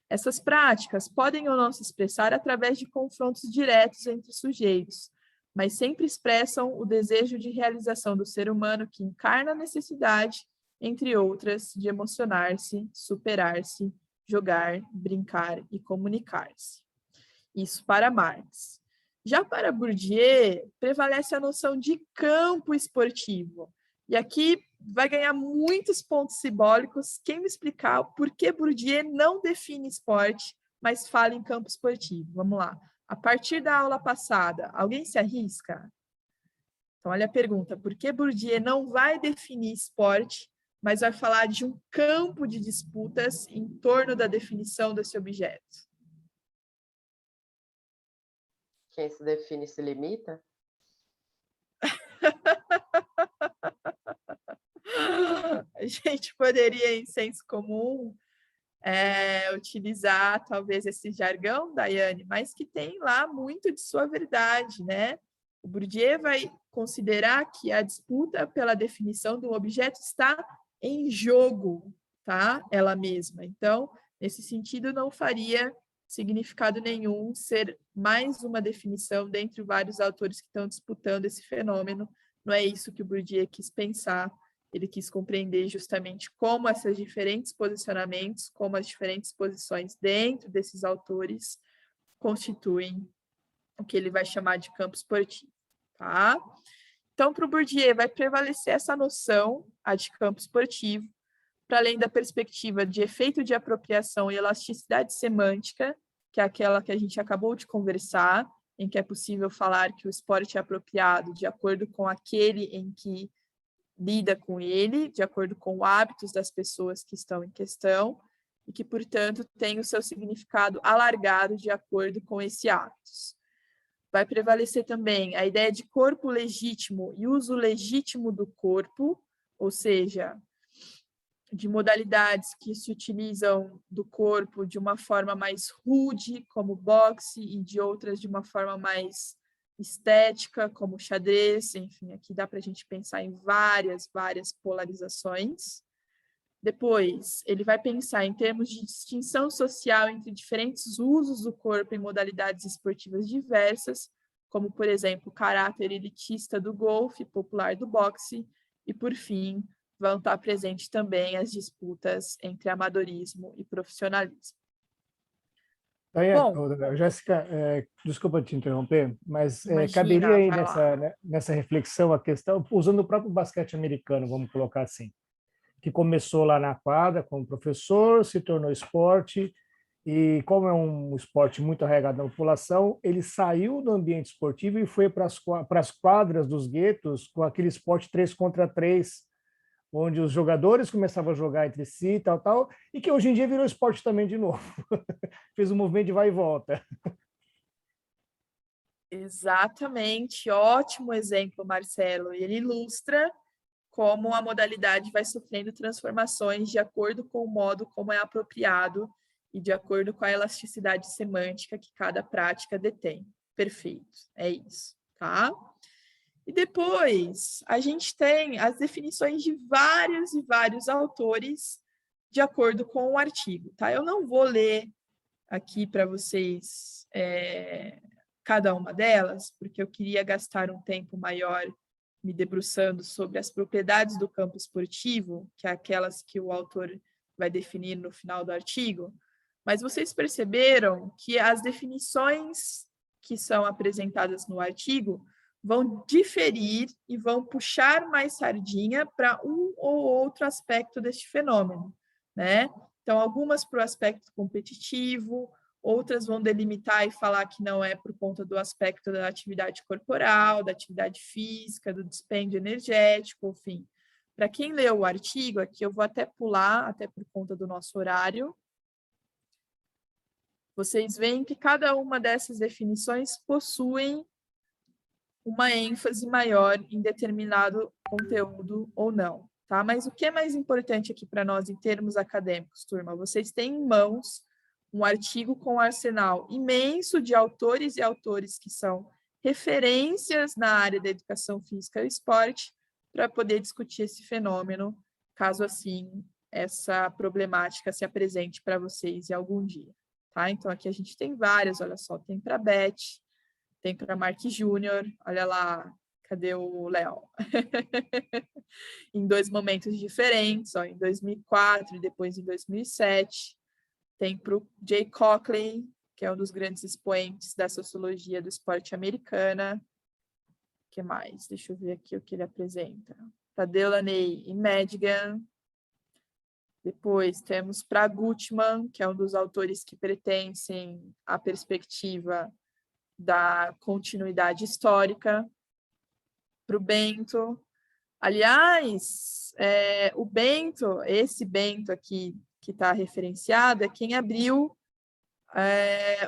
Essas práticas podem ou não se expressar através de confrontos diretos entre sujeitos, mas sempre expressam o desejo de realização do ser humano que encarna a necessidade, entre outras, de emocionar-se, superar-se, jogar, brincar e comunicar-se. Isso para Marx. Já para Bourdieu, prevalece a noção de campo esportivo. E aqui vai ganhar muitos pontos simbólicos quem me explicar por que Bourdieu não define esporte, mas fala em campo esportivo. Vamos lá. A partir da aula passada, alguém se arrisca? Então, olha a pergunta. Por que Bourdieu não vai definir esporte, mas vai falar de um campo de disputas em torno da definição desse objeto? Quem se define se limita? A gente poderia, em senso comum, utilizar talvez esse jargão, Daiane, mas que tem lá muito de sua verdade, né? O Bourdieu vai considerar que a disputa pela definição do objeto está em jogo, tá? Ela mesma. Então, nesse sentido, não faria significado nenhum ser mais uma definição dentre vários autores que estão disputando esse fenômeno. Não é isso que o Bourdieu quis pensar. Ele quis compreender justamente como esses diferentes posicionamentos, como as diferentes posições dentro desses autores constituem o que ele vai chamar de campo esportivo, tá? Então, para o Bourdieu, vai prevalecer essa noção, a de campo esportivo, para além da perspectiva de efeito de apropriação e elasticidade semântica, que é aquela que a gente acabou de conversar, em que é possível falar que o esporte é apropriado de acordo com aquele em que lida com ele, de acordo com hábitos das pessoas que estão em questão, e que, portanto, tem o seu significado alargado de acordo com esses hábitos. Vai prevalecer também a ideia de corpo legítimo e uso legítimo do corpo, ou seja, de modalidades que se utilizam do corpo de uma forma mais rude, como boxe, e de outras de uma forma mais estética, como xadrez, enfim, aqui dá para a gente pensar em várias polarizações. Depois, ele vai pensar em termos de distinção social entre diferentes usos do corpo em modalidades esportivas diversas, como, por exemplo, o caráter elitista do golfe, popular do boxe, e, por fim, vão estar presentes também as disputas entre amadorismo e profissionalismo. Bom, Jéssica, desculpa te interromper, mas imagina, caberia aí vai nessa reflexão a questão, usando o próprio basquete americano, vamos colocar assim, que começou lá na quadra como professor, se tornou esporte, e como é um esporte muito arraigado na população, ele saiu do ambiente esportivo e foi para as quadras dos guetos com aquele esporte 3 contra 3, onde os jogadores começavam a jogar entre si, e que hoje em dia virou esporte também de novo. Fez um movimento de vai e volta. Exatamente, ótimo exemplo, Marcelo. Ele ilustra como a modalidade vai sofrendo transformações de acordo com o modo como é apropriado e de acordo com a elasticidade semântica que cada prática detém. Perfeito, é isso, tá? E depois, a gente tem as definições de vários e vários autores de acordo com o artigo, tá? Eu não vou ler aqui para vocês cada uma delas, porque eu queria gastar um tempo maior me debruçando sobre as propriedades do campo esportivo, que é aquelas que o autor vai definir no final do artigo, mas vocês perceberam que as definições que são apresentadas no artigo vão diferir e vão puxar mais sardinha para um ou outro aspecto deste fenômeno, né? Então, algumas para o aspecto competitivo, outras vão delimitar e falar que não é por conta do aspecto da atividade corporal, da atividade física, do dispêndio energético, enfim. Para quem leu o artigo, aqui eu vou até pular, até por conta do nosso horário. Vocês veem que cada uma dessas definições possuem uma ênfase maior em determinado conteúdo ou não, tá? Mas o que é mais importante aqui para nós em termos acadêmicos, turma? Vocês têm em mãos um artigo com um arsenal imenso de autores e autores que são referências na área da educação física e esporte para poder discutir esse fenômeno, caso assim essa problemática se apresente para vocês em algum dia, tá? Então aqui a gente tem várias, olha só, tem para Beth, tem para Mark Júnior, olha lá, cadê o Léo? Em 2 momentos diferentes, ó, em 2004 e depois em 2007. Tem para o Jay Coughlin, que é um dos grandes expoentes da sociologia do esporte americana. O que mais? Deixa eu ver aqui o que ele apresenta. Para Delaney e Madigan. Depois temos para Gutmann, que é um dos autores que pertencem à perspectiva da continuidade histórica. Para o Bento. Aliás, o Bento, esse Bento aqui que está referenciado, é quem abriu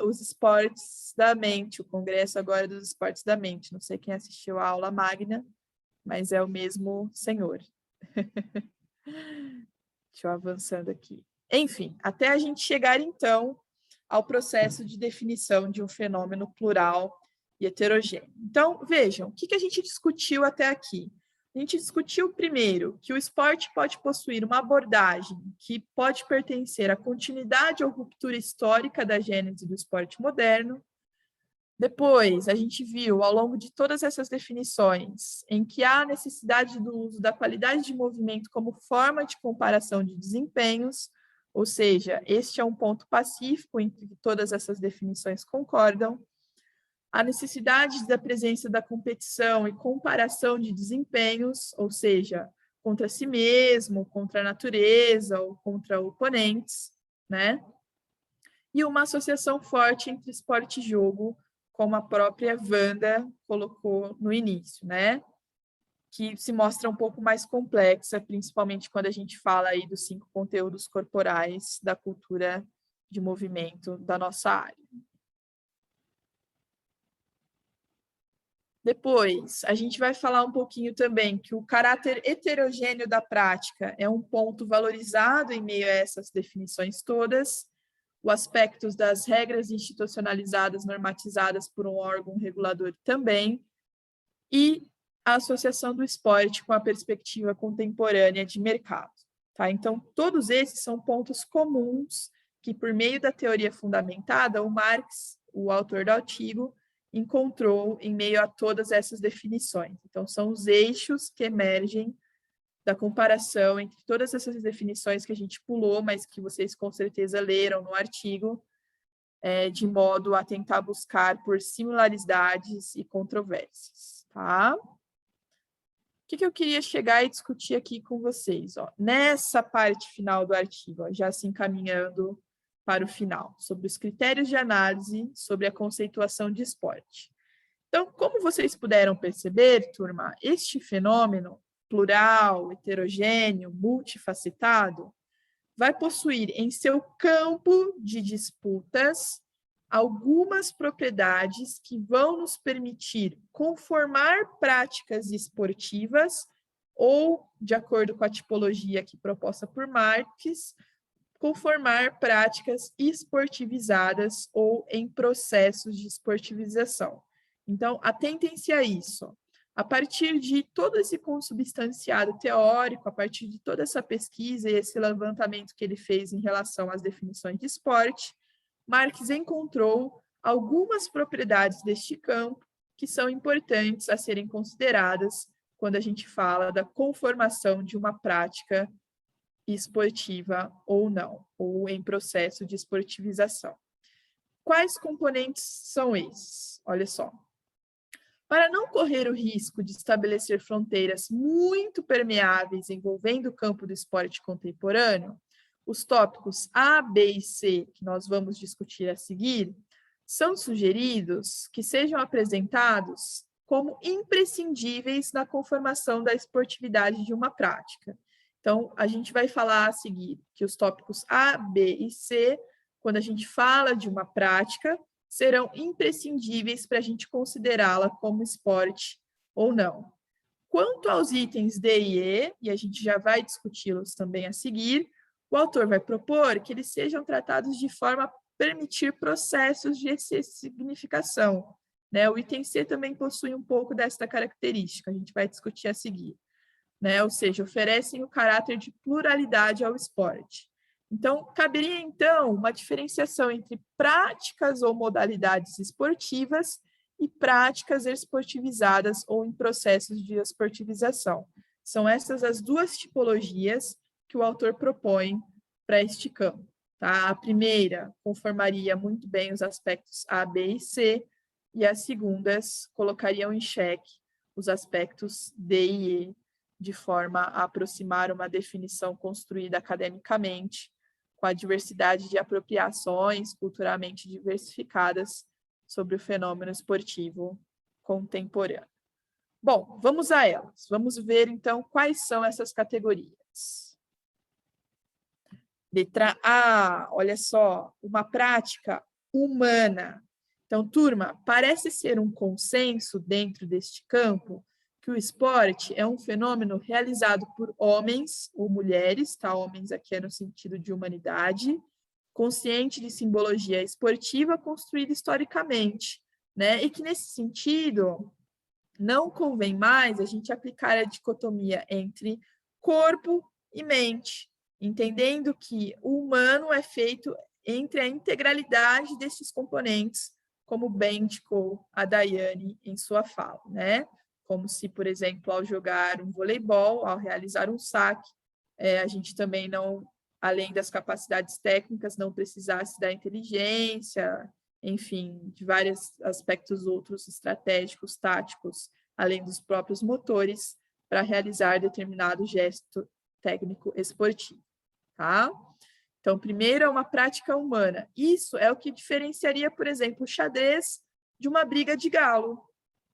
os esportes da mente, o congresso agora dos esportes da mente. Não sei quem assistiu a aula magna, mas é o mesmo senhor. Deixa eu avançando aqui. Enfim, até a gente chegar, então, ao processo de definição de um fenômeno plural e heterogêneo. Então, vejam, o que a gente discutiu até aqui? A gente discutiu, primeiro, que o esporte pode possuir uma abordagem que pode pertencer à continuidade ou ruptura histórica da gênese do esporte moderno. Depois, a gente viu, ao longo de todas essas definições, em que há necessidade do uso da qualidade de movimento como forma de comparação de desempenhos, ou seja, este é um ponto pacífico em que todas essas definições concordam. A necessidade da presença da competição e comparação de desempenhos, ou seja, contra si mesmo, contra a natureza ou contra oponentes, né? E uma associação forte entre esporte e jogo, como a própria Wanda colocou no início, né? Que se mostra um pouco mais complexa, principalmente quando a gente fala aí dos 5 conteúdos corporais da cultura de movimento da nossa área. Depois, a gente vai falar um pouquinho também que o caráter heterogêneo da prática é um ponto valorizado em meio a essas definições todas, o aspecto das regras institucionalizadas, normatizadas por um órgão regulador também, e a associação do esporte com a perspectiva contemporânea de mercado. Tá? Então, todos esses são pontos comuns que, por meio da teoria fundamentada, o Marx, o autor do artigo, encontrou em meio a todas essas definições. Então, são os eixos que emergem da comparação entre todas essas definições que a gente pulou, mas que vocês com certeza leram no artigo, de modo a tentar buscar por similaridades e controvérsias. Tá? O que eu queria chegar e discutir aqui com vocês? Ó, nessa parte final do artigo, ó, já se encaminhando para o final, sobre os critérios de análise sobre a conceituação de esporte. Então, como vocês puderam perceber, turma, este fenômeno plural, heterogêneo, multifacetado, vai possuir em seu campo de disputas algumas propriedades que vão nos permitir conformar práticas esportivas ou, de acordo com a tipologia aqui proposta por Marx, conformar práticas esportivizadas ou em processos de esportivização. Então, atentem-se a isso. A partir de todo esse consubstanciado teórico, a partir de toda essa pesquisa e esse levantamento que ele fez em relação às definições de esporte, Marx encontrou algumas propriedades deste campo que são importantes a serem consideradas quando a gente fala da conformação de uma prática esportiva ou não, ou em processo de esportivização. Quais componentes são esses? Olha só. Para não correr o risco de estabelecer fronteiras muito permeáveis envolvendo o campo do esporte contemporâneo, os tópicos A, B e C, que nós vamos discutir a seguir, são sugeridos que sejam apresentados como imprescindíveis na conformação da esportividade de uma prática. Então, a gente vai falar a seguir que os tópicos A, B e C, quando a gente fala de uma prática, serão imprescindíveis para a gente considerá-la como esporte ou não. Quanto aos itens D e E a gente já vai discuti-los também a seguir, o autor vai propor que eles sejam tratados de forma a permitir processos de significação, né? O item C também possui um pouco desta característica, a gente vai discutir a seguir, né? Ou seja, oferecem o caráter de pluralidade ao esporte. Então, caberia, então, uma diferenciação entre práticas ou modalidades esportivas e práticas esportivizadas ou em processos de esportivização. São essas as duas tipologias que o autor propõe para este campo. Tá? A primeira conformaria muito bem os aspectos A, B e C, e as segundas colocariam em xeque os aspectos D e E, de forma a aproximar uma definição construída academicamente, com a diversidade de apropriações culturalmente diversificadas sobre o fenômeno esportivo contemporâneo. Bom, vamos a elas. Vamos ver, então, quais são essas categorias. Letra A, olha só, uma prática humana. Então, turma, parece ser um consenso dentro deste campo que o esporte é um fenômeno realizado por homens ou mulheres, tá? Homens aqui é no sentido de humanidade, consciente de simbologia esportiva construída historicamente, né? E que, nesse sentido, não convém mais a gente aplicar a dicotomia entre corpo e mente, entendendo que o humano é feito entre a integralidade desses componentes, como bem indicou a Daiane em sua fala, né? Como se, por exemplo, ao jogar um voleibol, ao realizar um saque, a gente também não, além das capacidades técnicas, não precisasse da inteligência, enfim, de vários aspectos outros estratégicos, táticos, além dos próprios motores, para realizar determinado gesto técnico esportivo, tá? Então, primeiro é uma prática humana. Isso é o que diferenciaria, por exemplo, o xadrez de uma briga de galo.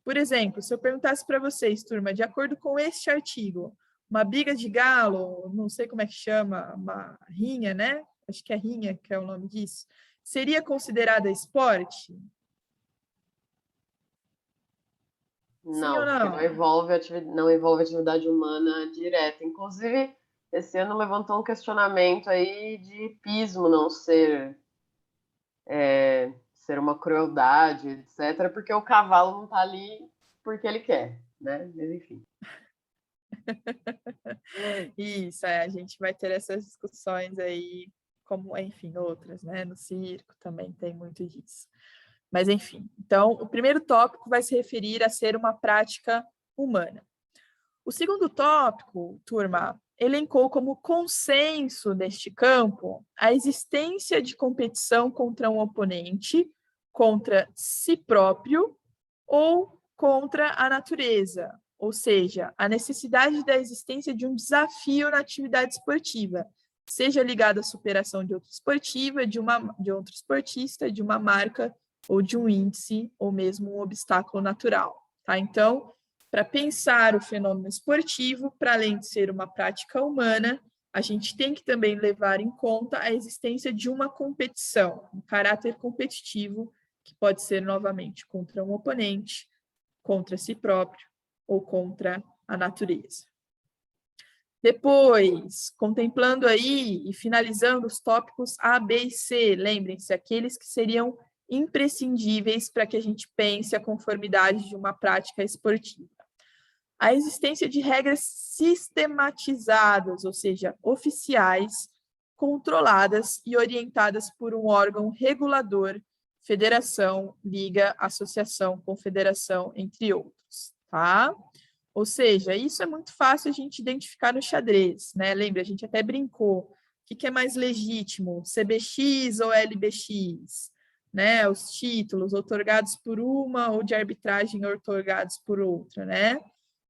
Por exemplo, se eu perguntasse para vocês, turma, de acordo com este artigo, uma briga de galo, não sei como é que chama, uma rinha, né? Acho que é rinha que é o nome disso. Seria considerada esporte? Não, sim ou não? Não envolve atividade humana direta. Inclusive, esse ano levantou um questionamento aí de hipismo não ser uma crueldade, etc., porque o cavalo não está ali porque ele quer, né? Mas enfim. Isso, a gente vai ter essas discussões aí, como, enfim, outras, né? No circo também tem muito disso. Mas, enfim, então, o primeiro tópico vai se referir a ser uma prática humana. O segundo tópico, turma, elencou como consenso neste campo a existência de competição contra um oponente, contra si próprio ou contra a natureza, ou seja, a necessidade da existência de um desafio na atividade esportiva, seja ligado à superação de outra esportiva, de outro esportista, de uma marca ou de um índice, ou mesmo um obstáculo natural. Tá? Então, para pensar o fenômeno esportivo, para além de ser uma prática humana, a gente tem que também levar em conta a existência de uma competição, um caráter competitivo, que pode ser, novamente, contra um oponente, contra si próprio ou contra a natureza. Depois, contemplando aí e finalizando os tópicos A, B e C, lembrem-se, aqueles que seriam imprescindíveis para que a gente pense a conformidade de uma prática esportiva. A existência de regras sistematizadas, ou seja, oficiais, controladas e orientadas por um órgão regulador, federação, liga, associação, confederação, entre outros, tá? Ou seja, isso é muito fácil a gente identificar no xadrez, né? Lembra, a gente até brincou. O que é mais legítimo, CBX ou LBX? Né? Os títulos outorgados por uma ou de arbitragem outorgados por outra, né?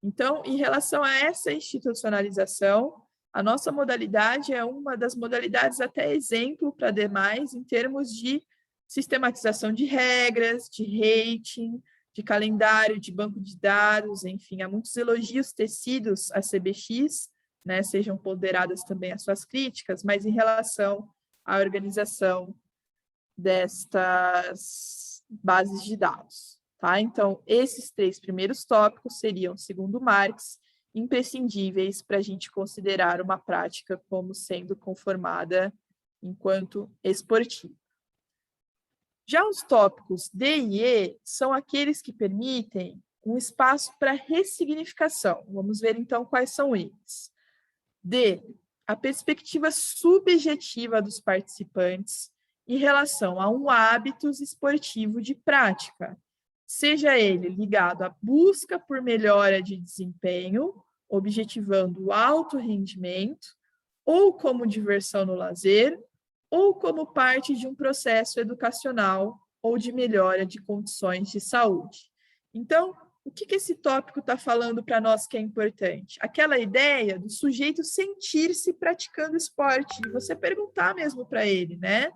Então, em relação a essa institucionalização, a nossa modalidade é uma das modalidades até exemplo para demais em termos de sistematização de regras, de rating, de calendário, de banco de dados, enfim, há muitos elogios tecidos à CBX, né, sejam ponderadas também as suas críticas, mas em relação à organização destas bases de dados. Tá? Então, esses 3 primeiros tópicos seriam, segundo Marx, imprescindíveis para a gente considerar uma prática como sendo conformada enquanto esportiva. Já os tópicos D e E são aqueles que permitem um espaço para ressignificação. Vamos ver, então, quais são eles. D, a perspectiva subjetiva dos participantes em relação a um hábito esportivo de prática, seja ele ligado à busca por melhora de desempenho, objetivando o alto rendimento, ou como diversão no lazer, ou como parte de um processo educacional ou de melhora de condições de saúde. Então, o que esse tópico está falando para nós que é importante? Aquela ideia do sujeito sentir-se praticando esporte, e você perguntar mesmo para ele, né?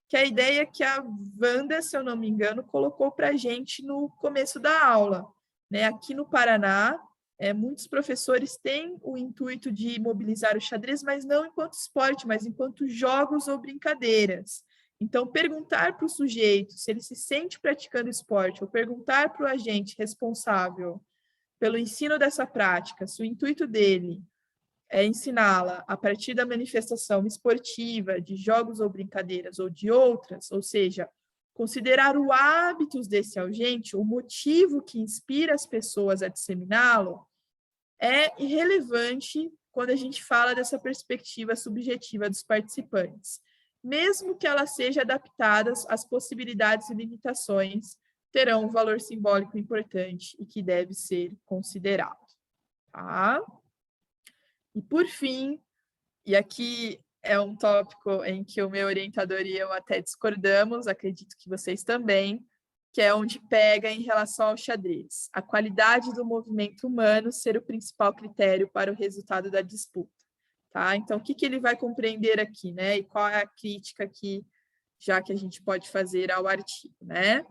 Que é a ideia que a Wanda, se eu não me engano, colocou para a gente no começo da aula. Né? Aqui no Paraná, muitos professores têm o intuito de mobilizar o xadrez, mas não enquanto esporte, mas enquanto jogos ou brincadeiras. Então, perguntar para o sujeito se ele se sente praticando esporte, ou perguntar para o agente responsável pelo ensino dessa prática, se o intuito dele é ensiná-la a partir da manifestação esportiva, de jogos ou brincadeiras, ou de outras, ou seja, considerar o hábitos desse agente, o motivo que inspira as pessoas a disseminá-lo, é irrelevante quando a gente fala dessa perspectiva subjetiva dos participantes, mesmo que ela seja adaptada às possibilidades e limitações, terão um valor simbólico importante e que deve ser considerado. Tá? E, por fim, e aqui é um tópico em que o meu orientador e eu até discordamos, acredito que vocês também, que é onde pega em relação ao xadrez. A qualidade do movimento humano ser o principal critério para o resultado da disputa. Tá? Então, o que ele vai compreender aqui, né? E qual é a crítica aqui, já que a gente pode fazer ao artigo, né?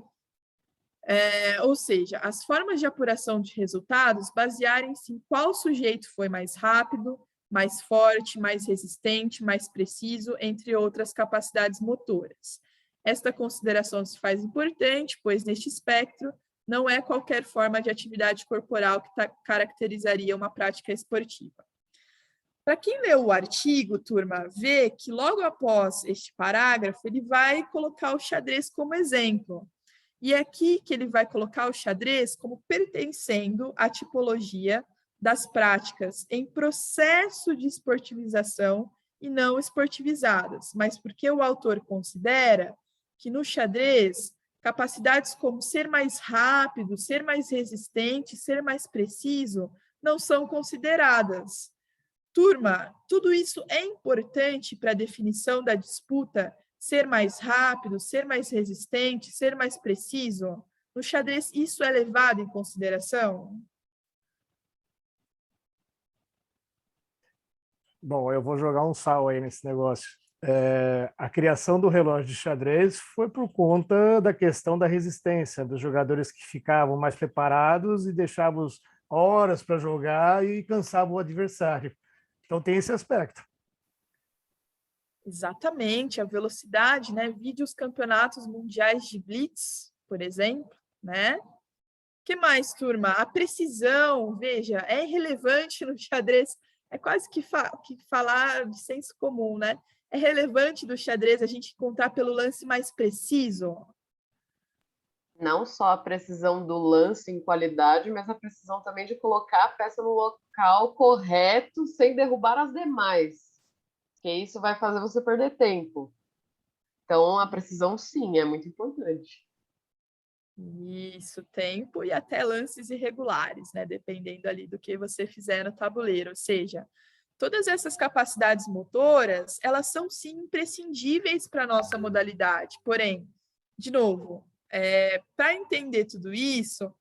Ou seja, as formas de apuração de resultados basearem-se em qual sujeito foi mais rápido, mais forte, mais resistente, mais preciso, entre outras capacidades motoras. Esta consideração se faz importante, pois neste espectro não é qualquer forma de atividade corporal que caracterizaria uma prática esportiva. Para quem leu o artigo, turma, vê que logo após este parágrafo, ele vai colocar o xadrez como exemplo. E é aqui que ele vai colocar o xadrez como pertencendo à tipologia das práticas em processo de esportivização e não esportivizadas, mas porque o autor considera que no xadrez, capacidades como ser mais rápido, ser mais resistente, ser mais preciso, não são consideradas. Turma, tudo isso é importante para a definição da disputa, ser mais rápido, ser mais resistente, ser mais preciso? No xadrez, isso é levado em consideração? Bom, eu vou jogar um sal aí nesse negócio. A criação do relógio de xadrez foi por conta da questão da resistência, dos jogadores que ficavam mais preparados e deixavam horas para jogar e cansavam o adversário. Então tem esse aspecto. Exatamente, a velocidade, né? Vide os campeonatos mundiais de blitz, por exemplo, né? O que mais, turma? A precisão, veja, é irrelevante no xadrez, é quase que falar de senso comum, né? É relevante do xadrez a gente encontrar pelo lance mais preciso? Não só a precisão do lance em qualidade, mas a precisão também de colocar a peça no local correto sem derrubar as demais, porque isso vai fazer você perder tempo. Então, a precisão, sim, é muito importante. Isso, tempo e até lances irregulares, né? Dependendo ali do que você fizer no tabuleiro. Ou seja, todas essas capacidades motoras, elas são, sim, imprescindíveis para a nossa modalidade. Porém, de novo, para entender tudo isso,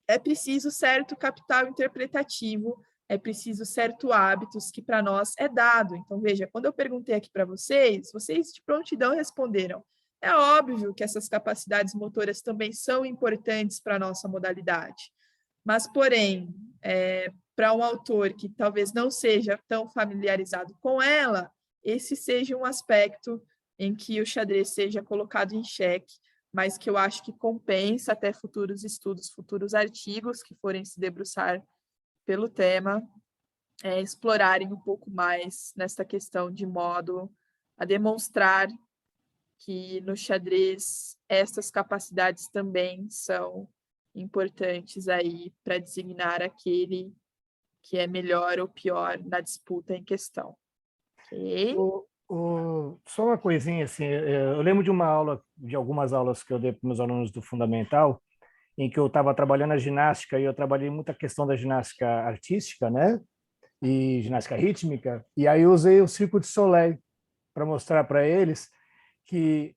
é preciso certo capital interpretativo, é preciso certo hábitos que para nós é dado. Então, veja, quando eu perguntei aqui para vocês de prontidão responderam: é óbvio que essas capacidades motoras também são importantes para a nossa modalidade. Mas, porém, para um autor que talvez não seja tão familiarizado com ela, esse seja um aspecto em que o xadrez seja colocado em xeque, mas que eu acho que compensa até futuros estudos, futuros artigos que forem se debruçar pelo tema, explorarem um pouco mais nesta questão de modo a demonstrar que no xadrez essas capacidades também são importantes aí para designar aquele que é melhor ou pior na disputa em questão. Ok? Só uma coisinha, assim, eu lembro de uma aula, de algumas aulas que eu dei para meus alunos do Fundamental, em que eu estava trabalhando a ginástica, e eu trabalhei muita questão da ginástica artística, né? E ginástica rítmica, e aí eu usei o Circo de Soleil para mostrar para eles que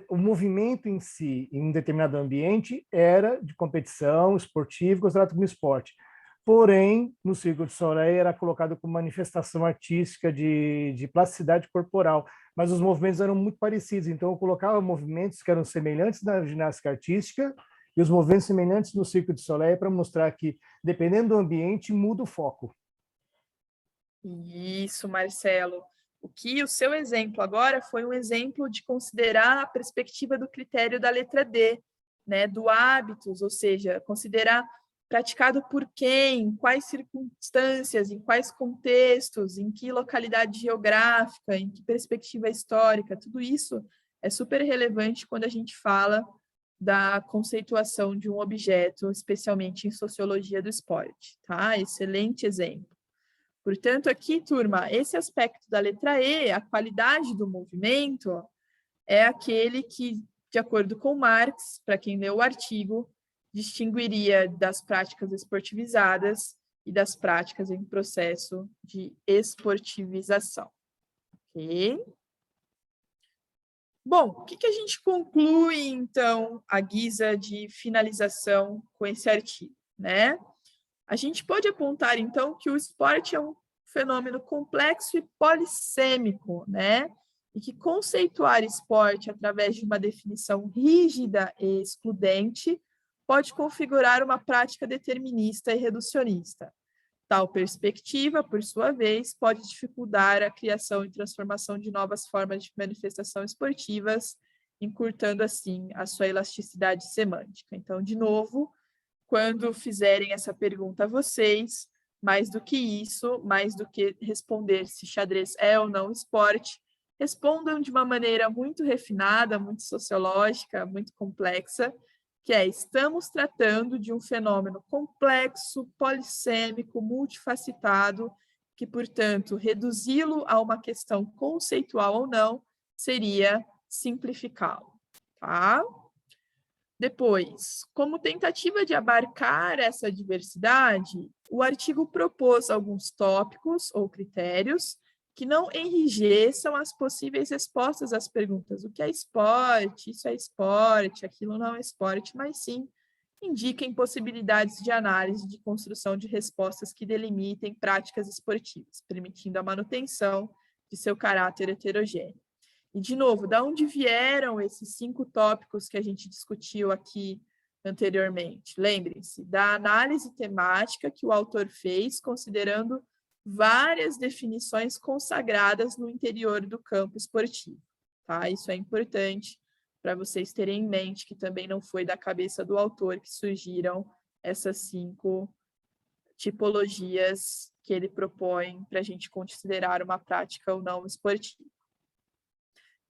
o movimento em si, em um determinado ambiente, era de competição esportiva, considerado como esporte. Porém, no Circo de Soleil era colocado como manifestação artística de plasticidade corporal, mas os movimentos eram muito parecidos, então eu colocava movimentos que eram semelhantes na ginástica artística e os movimentos semelhantes no Circo de Soleil para mostrar que, dependendo do ambiente, muda o foco. Isso, Marcelo. O seu exemplo agora foi um exemplo de considerar a perspectiva do critério da letra D, né, do hábitos, ou seja, considerar praticado por quem, em quais circunstâncias, em quais contextos, em que localidade geográfica, em que perspectiva histórica, tudo isso é super relevante quando a gente fala da conceituação de um objeto, especialmente em sociologia do esporte, tá? Excelente exemplo. Portanto, aqui, turma, esse aspecto da letra E, a qualidade do movimento, é aquele que, de acordo com Marx, para quem leu o artigo, distinguiria das práticas esportivizadas e das práticas em processo de esportivização. Ok? Bom, o que a gente conclui, então, à guisa de finalização com esse artigo, né? A gente pode apontar, então, que o esporte é um fenômeno complexo e polissêmico, né? E que conceituar esporte através de uma definição rígida e excludente pode configurar uma prática determinista e reducionista. Tal perspectiva, por sua vez, pode dificultar a criação e transformação de novas formas de manifestação esportivas, encurtando, assim, a sua elasticidade semântica. Então, de novo, quando fizerem essa pergunta a vocês, mais do que isso, mais do que responder se xadrez é ou não esporte, respondam de uma maneira muito refinada, muito sociológica, muito complexa, que é: estamos tratando de um fenômeno complexo, polissêmico, multifacetado, que, portanto, reduzi-lo a uma questão conceitual ou não seria simplificá-lo, tá? Depois, como tentativa de abarcar essa diversidade, o artigo propôs alguns tópicos ou critérios que não enrijeçam as possíveis respostas às perguntas: o que é esporte? Isso é esporte, aquilo não é esporte, mas sim indiquem possibilidades de análise de construção de respostas que delimitem práticas esportivas, permitindo a manutenção de seu caráter heterogêneo. E, de novo, da onde vieram esses 5 tópicos que a gente discutiu aqui anteriormente? Lembrem-se da análise temática que o autor fez, considerando várias definições consagradas no interior do campo esportivo, tá? Isso é importante para vocês terem em mente que também não foi da cabeça do autor que surgiram essas 5 tipologias que ele propõe para a gente considerar uma prática ou não esportiva.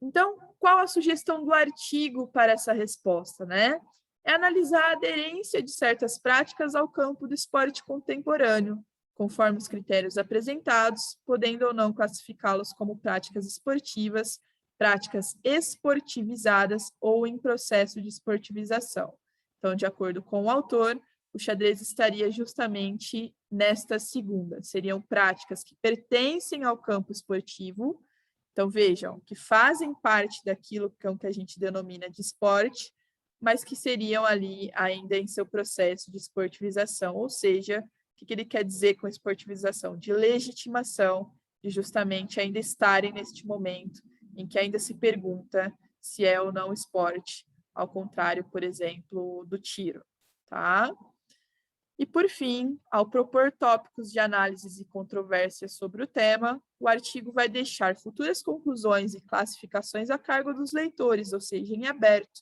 Então, qual a sugestão do artigo para essa resposta, né? É analisar a aderência de certas práticas ao campo do esporte contemporâneo, conforme os critérios apresentados, podendo ou não classificá-los como práticas esportivas, práticas esportivizadas ou em processo de esportivização. Então, de acordo com o autor, o xadrez estaria justamente nesta segunda. Seriam práticas que pertencem ao campo esportivo. Então, vejam, que fazem parte daquilo que a gente denomina de esporte, mas que seriam ali ainda em seu processo de esportivização, ou seja, o que ele quer dizer com esportivização? De legitimação, de justamente ainda estarem neste momento em que ainda se pergunta se é ou não esporte, ao contrário, por exemplo, do tiro, tá? E, por fim, ao propor tópicos de análises e controvérsias sobre o tema, o artigo vai deixar futuras conclusões e classificações a cargo dos leitores, ou seja, em aberto,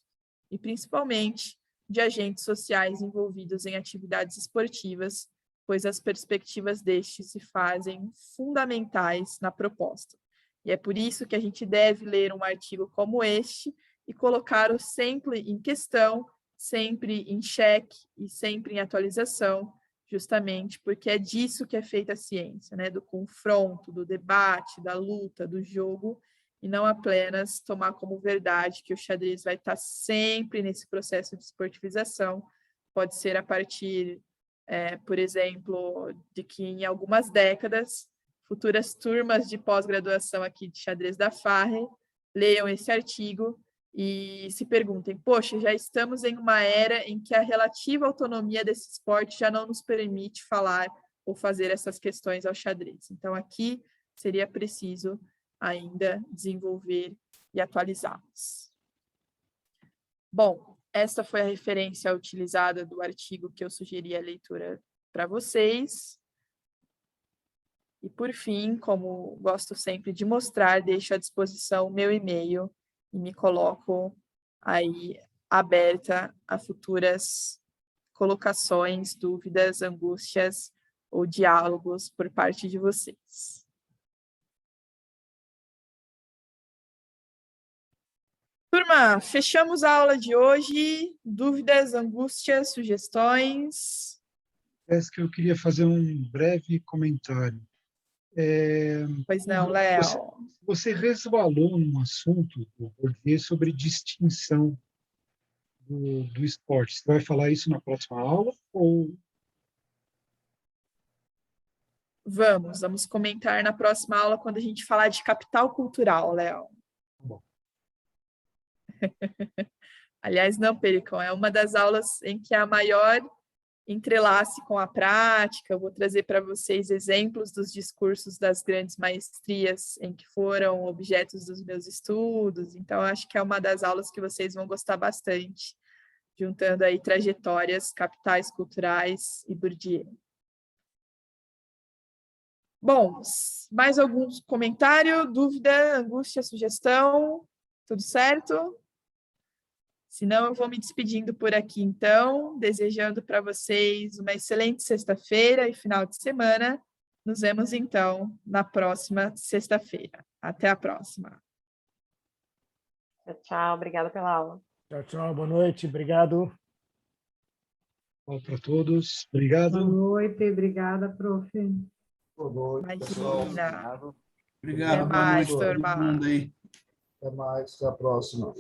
e, principalmente, de agentes sociais envolvidos em atividades esportivas, pois as perspectivas destes se fazem fundamentais na proposta. E é por isso que a gente deve ler um artigo como este e colocá-lo sempre em questão, sempre em xeque e sempre em atualização, justamente porque é disso que é feita a ciência, né? Do confronto, do debate, da luta, do jogo, e não apenas tomar como verdade que o xadrez vai estar sempre nesse processo de esportivização. Pode ser a partir, por exemplo, de que em algumas décadas, futuras turmas de pós-graduação aqui de xadrez da FARRE leiam esse artigo e se perguntem, poxa, já estamos em uma era em que a relativa autonomia desse esporte já não nos permite falar ou fazer essas questões ao xadrez. Então, aqui seria preciso ainda desenvolver e atualizá-los. Bom, esta foi a referência utilizada do artigo que eu sugeri a leitura para vocês. E, por fim, como gosto sempre de mostrar, deixo à disposição o meu e-mail e me coloco aí aberta a futuras colocações, dúvidas, angústias ou diálogos por parte de vocês. Turma, fechamos a aula de hoje. Dúvidas, angústias, sugestões? Parece que eu queria fazer um breve comentário. Pois não, Léo. Você resvalou num assunto do Bourdieu sobre distinção do esporte. Você vai falar isso na próxima aula? Ou... Vamos comentar na próxima aula quando a gente falar de capital cultural, Léo. Bom. Aliás, não percam, é uma das aulas em que há maior entrelace com a prática. Eu vou trazer para vocês exemplos dos discursos das grandes maestrias em que foram objetos dos meus estudos. Então, acho que é uma das aulas que vocês vão gostar bastante, juntando aí trajetórias, capitais culturais e Bourdieu. Bom, mais algum comentário, dúvida, angústia, sugestão? Tudo certo? Se não, eu vou me despedindo por aqui, então, desejando para vocês uma excelente sexta-feira e final de semana. Nos vemos, então, na próxima sexta-feira. Até a próxima. Tchau, obrigada pela aula. Tchau, tchau, boa noite, obrigado. Boa para todos, obrigado. Boa noite, obrigada, prof. Boa noite, pessoal. Imagina. Obrigado, Até boa mais, noite a todo turma. mundo aí. Até mais, até a próxima.